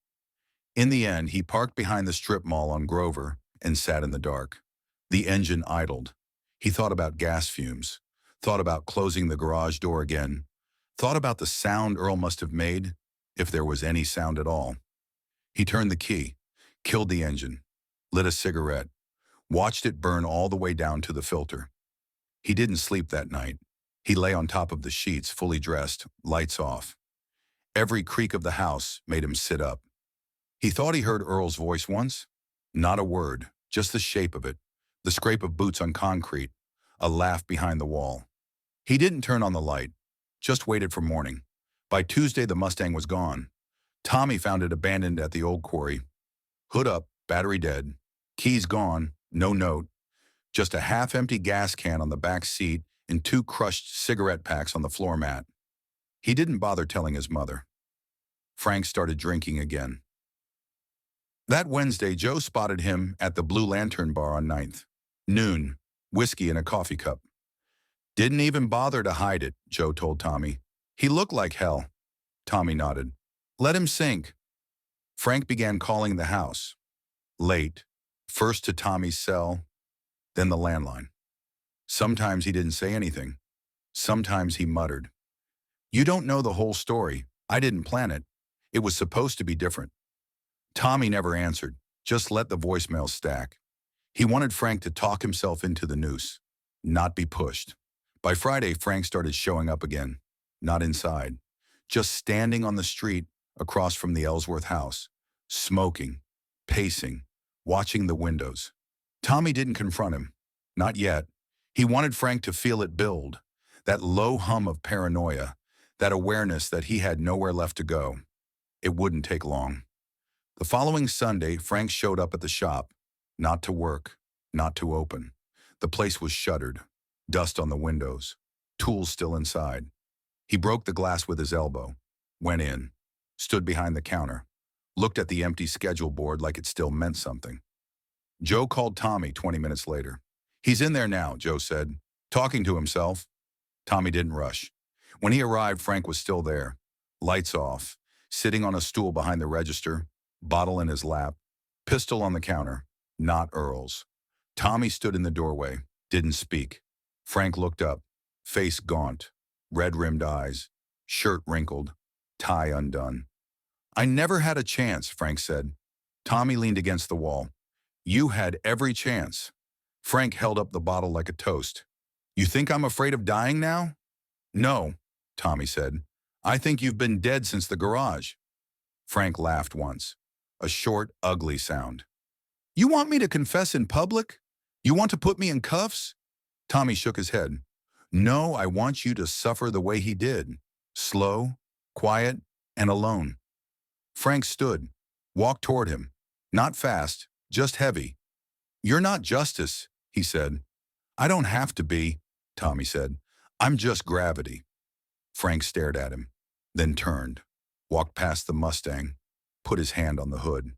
In the end, he parked behind the strip mall on Grover and sat in the dark. The engine idled. He thought about gas fumes, thought about closing the garage door again, thought about the sound Earl must have made, if there was any sound at all. He turned the key, killed the engine, lit a cigarette, watched it burn all the way down to the filter. He didn't sleep that night. He lay on top of the sheets, fully dressed, lights off. Every creak of the house made him sit up. He thought he heard Earl's voice once. Not a word, just the shape of it, the scrape of boots on concrete, a laugh behind the wall. He didn't turn on the light, just waited for morning. By Tuesday, the Mustang was gone. Tommy found it abandoned at the old quarry. Hood up, battery dead, keys gone, no note, just a half-empty gas can on the back seat and 2 crushed cigarette packs on the floor mat. He didn't bother telling his mother. Frank started drinking again. That Wednesday, Joe spotted him at the Blue Lantern Bar on 9th. Noon, whiskey in a coffee cup. Didn't even bother to hide it, Joe told Tommy. He looked like hell. Tommy nodded. Let him sink. Frank began calling the house. Late. First to Tommy's cell, then the landline. Sometimes he didn't say anything. Sometimes he muttered. You don't know the whole story. I didn't plan it. It was supposed to be different. Tommy never answered, just let the voicemail stack. He wanted Frank to talk himself into the noose, not be pushed. By Friday, Frank started showing up again, not inside, just standing on the street across from the Ellsworth house, smoking, pacing, watching the windows. Tommy didn't confront him, not yet. He wanted Frank to feel it build, that low hum of paranoia, that awareness that he had nowhere left to go. It wouldn't take long. The following Sunday, Frank showed up at the shop, not to work, not to open. The place was shuttered, dust on the windows, tools still inside. He broke the glass with his elbow, went in, stood behind the counter, looked at the empty schedule board like it still meant something. Joe called Tommy 20 minutes later. He's in there now, Joe said, talking to himself. Tommy didn't rush. When he arrived, Frank was still there, lights off, sitting on a stool behind the register, bottle in his lap, pistol on the counter, not Earl's. Tommy stood in the doorway, didn't speak. Frank looked up, face gaunt, red-rimmed eyes, shirt wrinkled, tie undone. I never had a chance, Frank said. Tommy leaned against the wall. You had every chance. Frank held up the bottle like a toast. You think I'm afraid of dying now? No, Tommy said. I think you've been dead since the garage. Frank laughed once, a short, ugly sound. You want me to confess in public? You want to put me in cuffs? Tommy shook his head. No, I want you to suffer the way he did. Slow, quiet, and alone. Frank stood, walked toward him. Not fast, just heavy. You're not justice, he said. I don't have to be, Tommy said. I'm just gravity. Frank stared at him, then turned, walked past the Mustang, put his hand on the hood.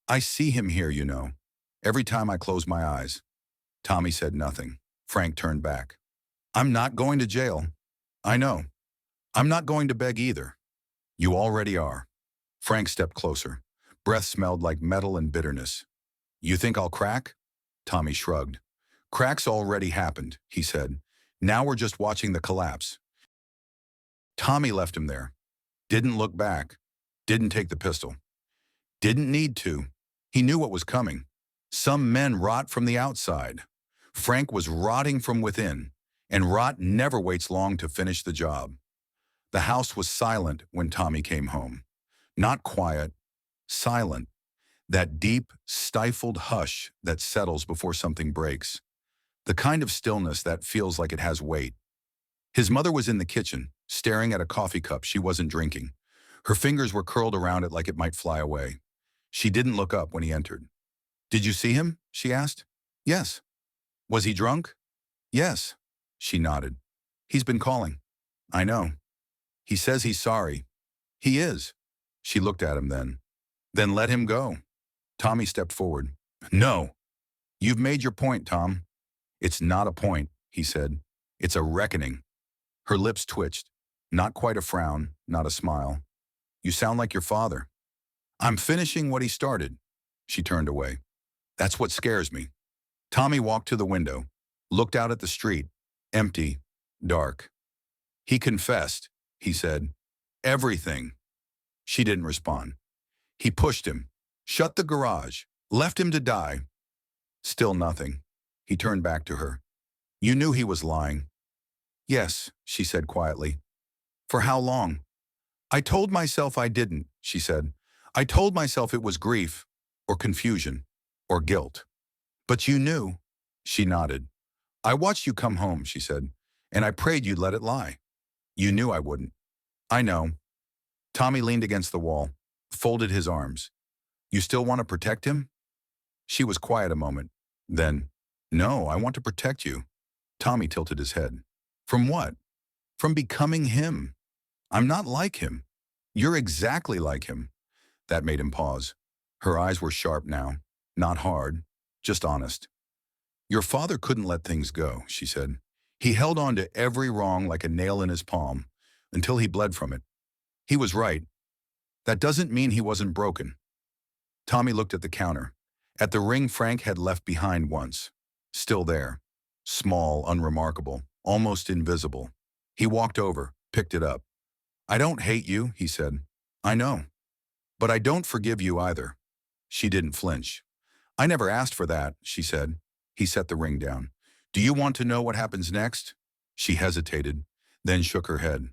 I see him here, you know, every time I close my eyes. Tommy said nothing. Frank turned back. I'm not going to jail. I know. I'm not going to beg either. You already are. Frank stepped closer. Breath smelled like metal and bitterness. You think I'll crack? Tommy shrugged. Crack's already happened, he said. Now we're just watching the collapse. Tommy left him there. Didn't look back. Didn't take the pistol. Didn't need to. He knew what was coming. Some men rot from the outside. Frank was rotting from within, and rot never waits long to finish the job. The house was silent when Tommy came home. Not quiet, silent. That deep, stifled hush that settles before something breaks. The kind of stillness that feels like it has weight. His mother was in the kitchen, staring at a coffee cup she wasn't drinking. Her fingers were curled around it like it might fly away. She didn't look up when he entered. Did you see him? She asked. Yes. Was he drunk? Yes. She nodded. He's been calling. I know. He says he's sorry. He is. She looked at him then. Then let him go. Tommy stepped forward. No. You've made your point, Tom. It's not a point, he said. It's a reckoning. Her lips twitched. Not quite a frown, not a smile. You sound like your father. I'm finishing what he started. She turned away. That's what scares me. Tommy walked to the window, looked out at the street, empty, dark. He confessed, he said. Everything. She didn't respond. He pushed him, shut the garage, left him to die. Still nothing. He turned back to her. You knew he was lying. Yes, she said quietly. For how long? I told myself I didn't, she said. I told myself it was grief, or confusion, or guilt. But you knew, she nodded. I watched you come home, she said, and I prayed you'd let it lie. You knew I wouldn't. I know. Tommy leaned against the wall, folded his arms. You still want to protect him? She was quiet a moment. Then, no, I want to protect you. Tommy tilted his head. From what? From becoming him. I'm not like him. You're exactly like him. That made him pause. Her eyes were sharp now, not hard, just honest. Your father couldn't let things go, she said. He held on to every wrong like a nail in his palm, until he bled from it. He was right. That doesn't mean he wasn't broken. Tommy looked at the counter, at the ring Frank had left behind once. Still there. Small, unremarkable, almost invisible. He walked over, picked it up. I don't hate you, he said. I know. But I don't forgive you either. She didn't flinch. I never asked for that, she said. He set the ring down. Do you want to know what happens next? She hesitated, then shook her head.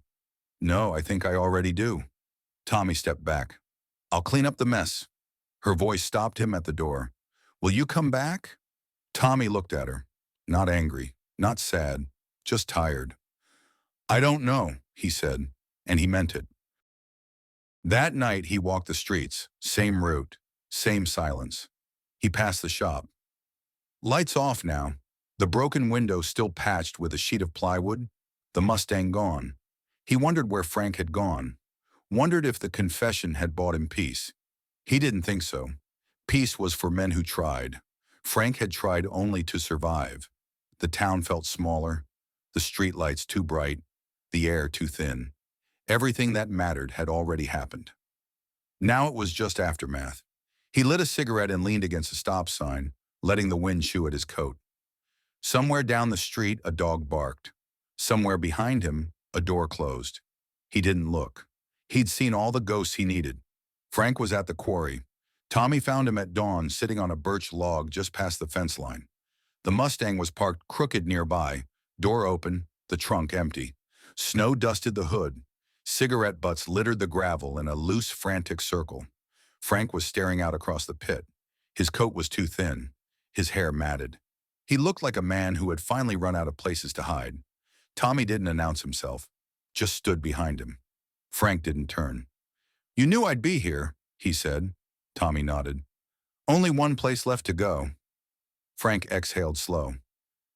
No, I think I already do. Tommy stepped back. I'll clean up the mess. Her voice stopped him at the door. Will you come back? Tommy looked at her. Not angry, not sad, just tired. I don't know, he said, and he meant it. That night he walked the streets, same route, same silence. He passed the shop. Lights off now, the broken window still patched with a sheet of plywood, the Mustang gone. He wondered where Frank had gone, wondered if the confession had bought him peace. He didn't think so. Peace was for men who tried. Frank had tried only to survive. The town felt smaller, the streetlights too bright, the air too thin. Everything that mattered had already happened. Now it was just aftermath. He lit a cigarette and leaned against a stop sign, letting the wind chew at his coat. Somewhere down the street, a dog barked. Somewhere behind him, a door closed. He didn't look. He'd seen all the ghosts he needed. Frank was at the quarry. Tommy found him at dawn sitting on a birch log just past the fence line. The Mustang was parked crooked nearby, door open, the trunk empty. Snow dusted the hood. Cigarette butts littered the gravel in a loose, frantic circle. Frank was staring out across the pit. His coat was too thin, his hair matted. He looked like a man who had finally run out of places to hide. Tommy didn't announce himself, just stood behind him. Frank didn't turn. You knew I'd be here, he said. Tommy nodded. Only one place left to go. Frank exhaled slow.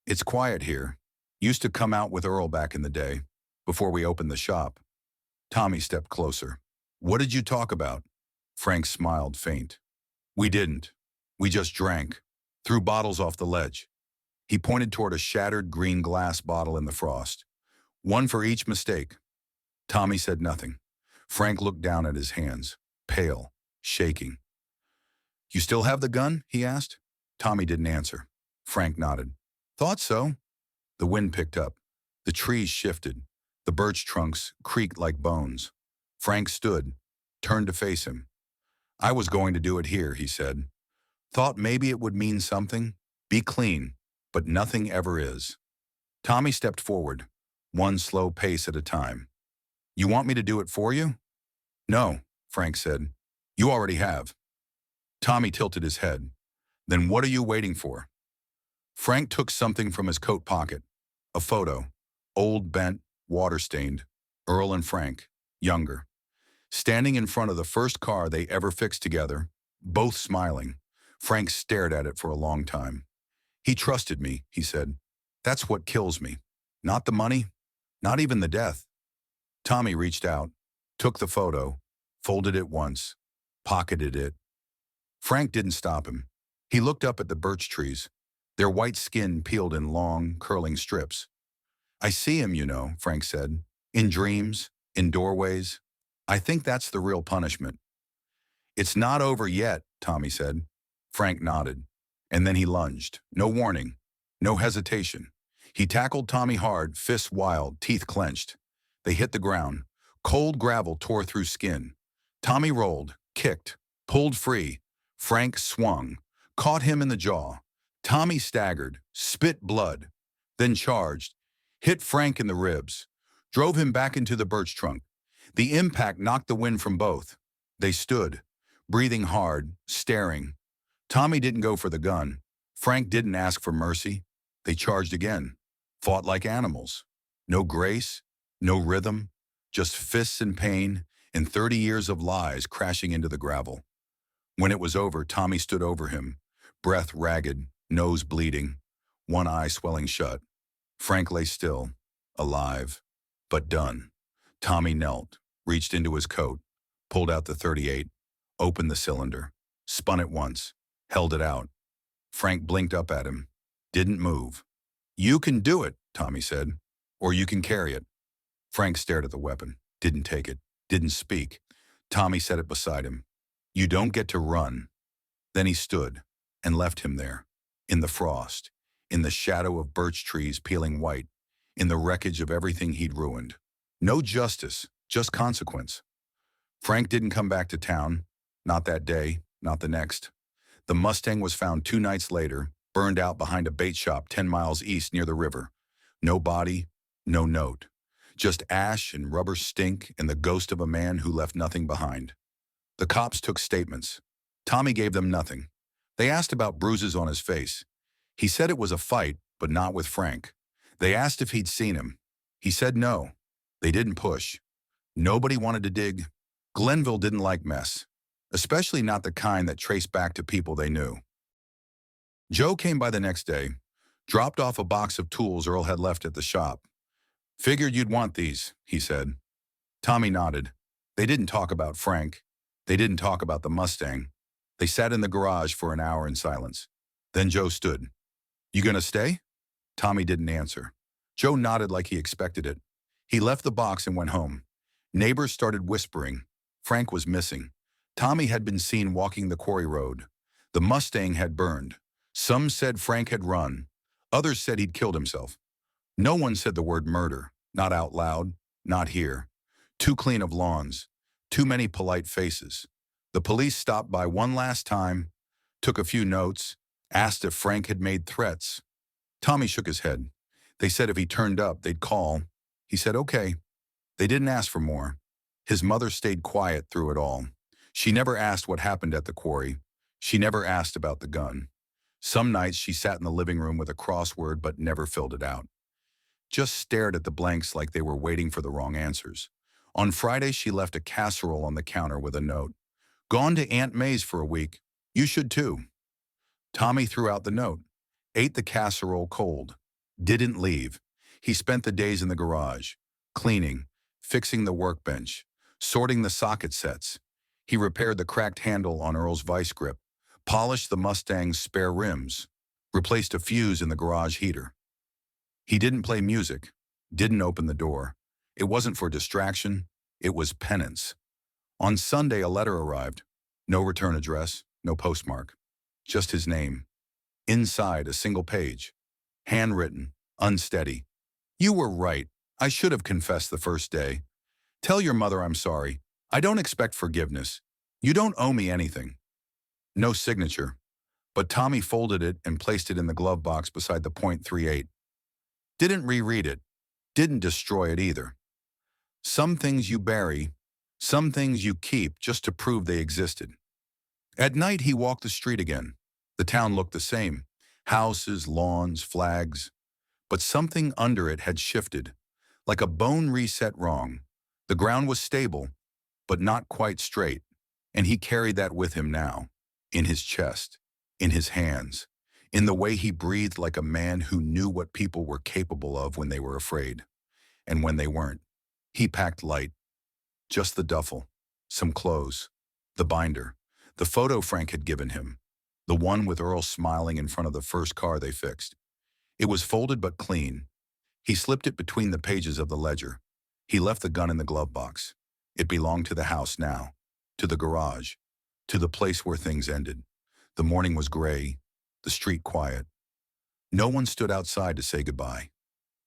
It's quiet here. Used to come out with Earl back in the day, before we opened the shop. Tommy stepped closer. What did you talk about? Frank smiled faint. We didn't. We just drank. Threw bottles off the ledge. He pointed toward a shattered green glass bottle in the frost. One for each mistake. Tommy said nothing. Frank looked down at his hands, pale, shaking. You still have the gun? He asked. Tommy didn't answer. Frank nodded. Thought so. The wind picked up. The trees shifted. The birch trunks creaked like bones. Frank stood, turned to face him. I was going to do it here, he said. Thought maybe it would mean something. Be clean, but nothing ever is. Tommy stepped forward, one slow pace at a time. You want me to do it for you? No, Frank said. You already have. Tommy tilted his head. Then what are you waiting for? Frank took something from his coat pocket. A photo. Old, bent, water-stained. Earl and Frank, younger. Standing in front of the first car they ever fixed together, both smiling. Frank stared at it for a long time. He trusted me, he said. That's what kills me. Not the money, not even the death. Tommy reached out, took the photo, folded it once, pocketed it. Frank didn't stop him. He looked up at the birch trees, their white skin peeled in long, curling strips. I see him, you know, Frank said. In dreams, in doorways. I think that's the real punishment. It's not over yet, Tommy said. Frank nodded. And then he lunged. No warning. No hesitation. He tackled Tommy hard, fists wild, teeth clenched. They hit the ground. Cold gravel tore through skin. Tommy rolled, kicked, pulled free. Frank swung, caught him in the jaw. Tommy staggered, spit blood, then charged, hit Frank in the ribs, drove him back into the birch trunk. The impact knocked the wind from both. They stood, breathing hard, staring. Tommy didn't go for the gun. Frank didn't ask for mercy. They charged again, fought like animals. No grace, no rhythm, just fists and pain and 30 years of lies crashing into the gravel. When it was over, Tommy stood over him, breath ragged, nose bleeding, one eye swelling shut. Frank lay still, alive, but done. Tommy knelt, reached into his coat, pulled out the .38, opened the cylinder, spun it once, held it out. Frank blinked up at him, didn't move. You can do it, Tommy said, or you can carry it. Frank stared at the weapon, didn't take it, didn't speak. Tommy set it beside him. You don't get to run. Then he stood and left him there, in the frost, in the shadow of birch trees peeling white, in the wreckage of everything he'd ruined. No justice, just consequence. Frank didn't come back to town, Not that day, not the next. The Mustang was found 2 nights later, burned out behind a bait shop 10 miles east near the river. No body, no note. Just ash and rubber stink and the ghost of a man who left nothing behind. The cops took statements. Tommy gave them nothing. They asked about bruises on his face. He said it was a fight, but not with Frank. They asked if he'd seen him. He said no. They didn't push. Nobody wanted to dig. Glenville didn't like mess, especially not the kind that traced back to people they knew. Joe came by the next day, dropped off a box of tools Earl had left at the shop. "Figured you'd want these," he said. Tommy nodded. They didn't talk about Frank. They didn't talk about the Mustang. They sat in the garage for an hour in silence. Then Joe stood. "You gonna stay?" Tommy didn't answer. Joe nodded like he expected it. He left the box and went home. Neighbors started whispering. Frank was missing. Tommy had been seen walking the quarry road. The Mustang had burned. Some said Frank had run. Others said he'd killed himself. No one said the word murder, not out loud, not here. Too clean of lawns, too many polite faces. The police stopped by one last time, took a few notes, asked if Frank had made threats. Tommy shook his head. They said if he turned up, they'd call. He said okay. They didn't ask for more. His mother stayed quiet through it all. She never asked what happened at the quarry. She never asked about the gun. Some nights she sat in the living room with a crossword but never filled it out. Just stared at the blanks like they were waiting for the wrong answers. On Friday, she left a casserole on the counter with a note. "Gone to Aunt May's for a week. You should too." Tommy threw out the note, ate the casserole cold, didn't leave. He spent the days in the garage, cleaning, fixing the workbench, sorting the socket sets. He repaired the cracked handle on Earl's vice grip, polished the Mustang's spare rims, replaced a fuse in the garage heater. He didn't play music, didn't open the door. It wasn't for distraction, it was penance. On Sunday, a letter arrived. No return address, no postmark. Just his name. Inside, a single page. Handwritten, unsteady. "You were right. I should have confessed the first day. Tell your mother I'm sorry. I don't expect forgiveness. You don't owe me anything." No signature, but Tommy folded it and placed it in the glove box beside the .38. Didn't reread it. Didn't destroy it either. Some things you bury, some things you keep just to prove they existed. At night, he walked the street again. The town looked the same. Houses, lawns, flags. But something under it had shifted, like a bone reset wrong. The ground was stable, but not quite straight, and he carried that with him now, in his chest, in his hands, in the way he breathed like a man who knew what people were capable of when they were afraid, and when they weren't. He packed light, just the duffel, some clothes, the binder, the photo Frank had given him, the one with Earl smiling in front of the first car they fixed. It was folded but clean. He slipped it between the pages of the ledger. He left the gun in the glove box. It belonged to the house now, to the garage, to the place where things ended. The morning was gray, the street quiet. No one stood outside to say goodbye.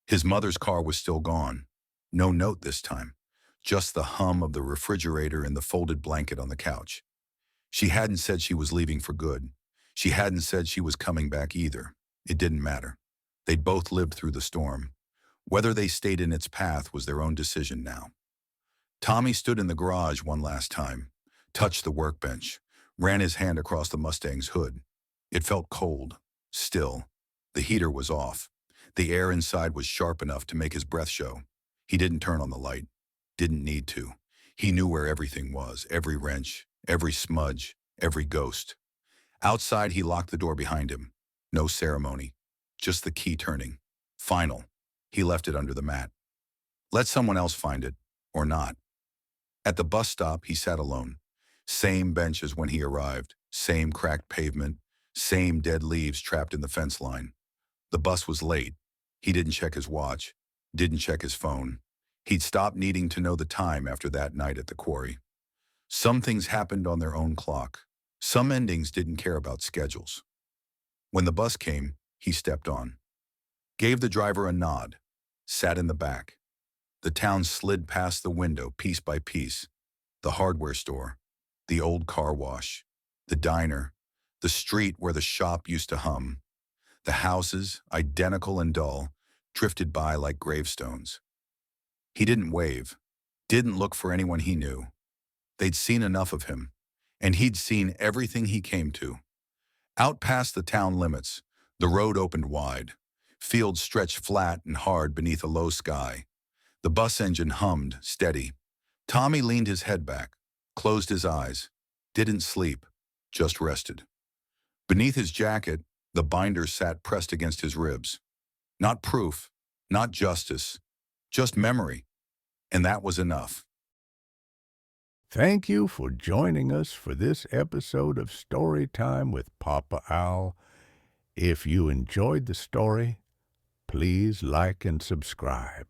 His mother's car was still gone. No note this time, just the hum of the refrigerator and the folded blanket on the couch. She hadn't said she was leaving for good. She hadn't said she was coming back either. It didn't matter. They'd both lived through the storm. Whether they stayed in its path was their own decision now. Tommy stood in the garage one last time, touched the workbench, ran his hand across the Mustang's hood. It felt cold, still. The heater was off. The air inside was sharp enough to make his breath show. He didn't turn on the light. Didn't need to. He knew where everything was, every wrench, every smudge, every ghost. Outside, he locked the door behind him. No ceremony, just the key turning. Final. He left it under the mat. Let someone else find it, or not. At the bus stop, he sat alone. Same bench as when he arrived, same cracked pavement, same dead leaves trapped in the fence line. The bus was late. He didn't check his watch, didn't check his phone. He'd stopped needing to know the time after that night at the quarry. Some things happened on their own clock. Some endings didn't care about schedules. When the bus came, he stepped on. Gave the driver a nod, sat in the back. The town slid past the window piece by piece. The hardware store, The old car wash, the diner, the street where the shop used to hum. The houses, identical and dull, drifted by like gravestones. He didn't wave, didn't look for anyone he knew. They'd seen enough of him, and he'd seen everything he came to. Out past the town limits, the road opened wide. Fields stretched flat and hard beneath a low sky. The bus engine hummed, steady. Tommy leaned his head back, closed his eyes, didn't sleep, just rested. Beneath his jacket, the binder sat pressed against his ribs. Not proof, not justice, just memory. And that was enough. Thank you for joining us for this episode of Storytime with Papa Owl. If you enjoyed the story, please like and subscribe.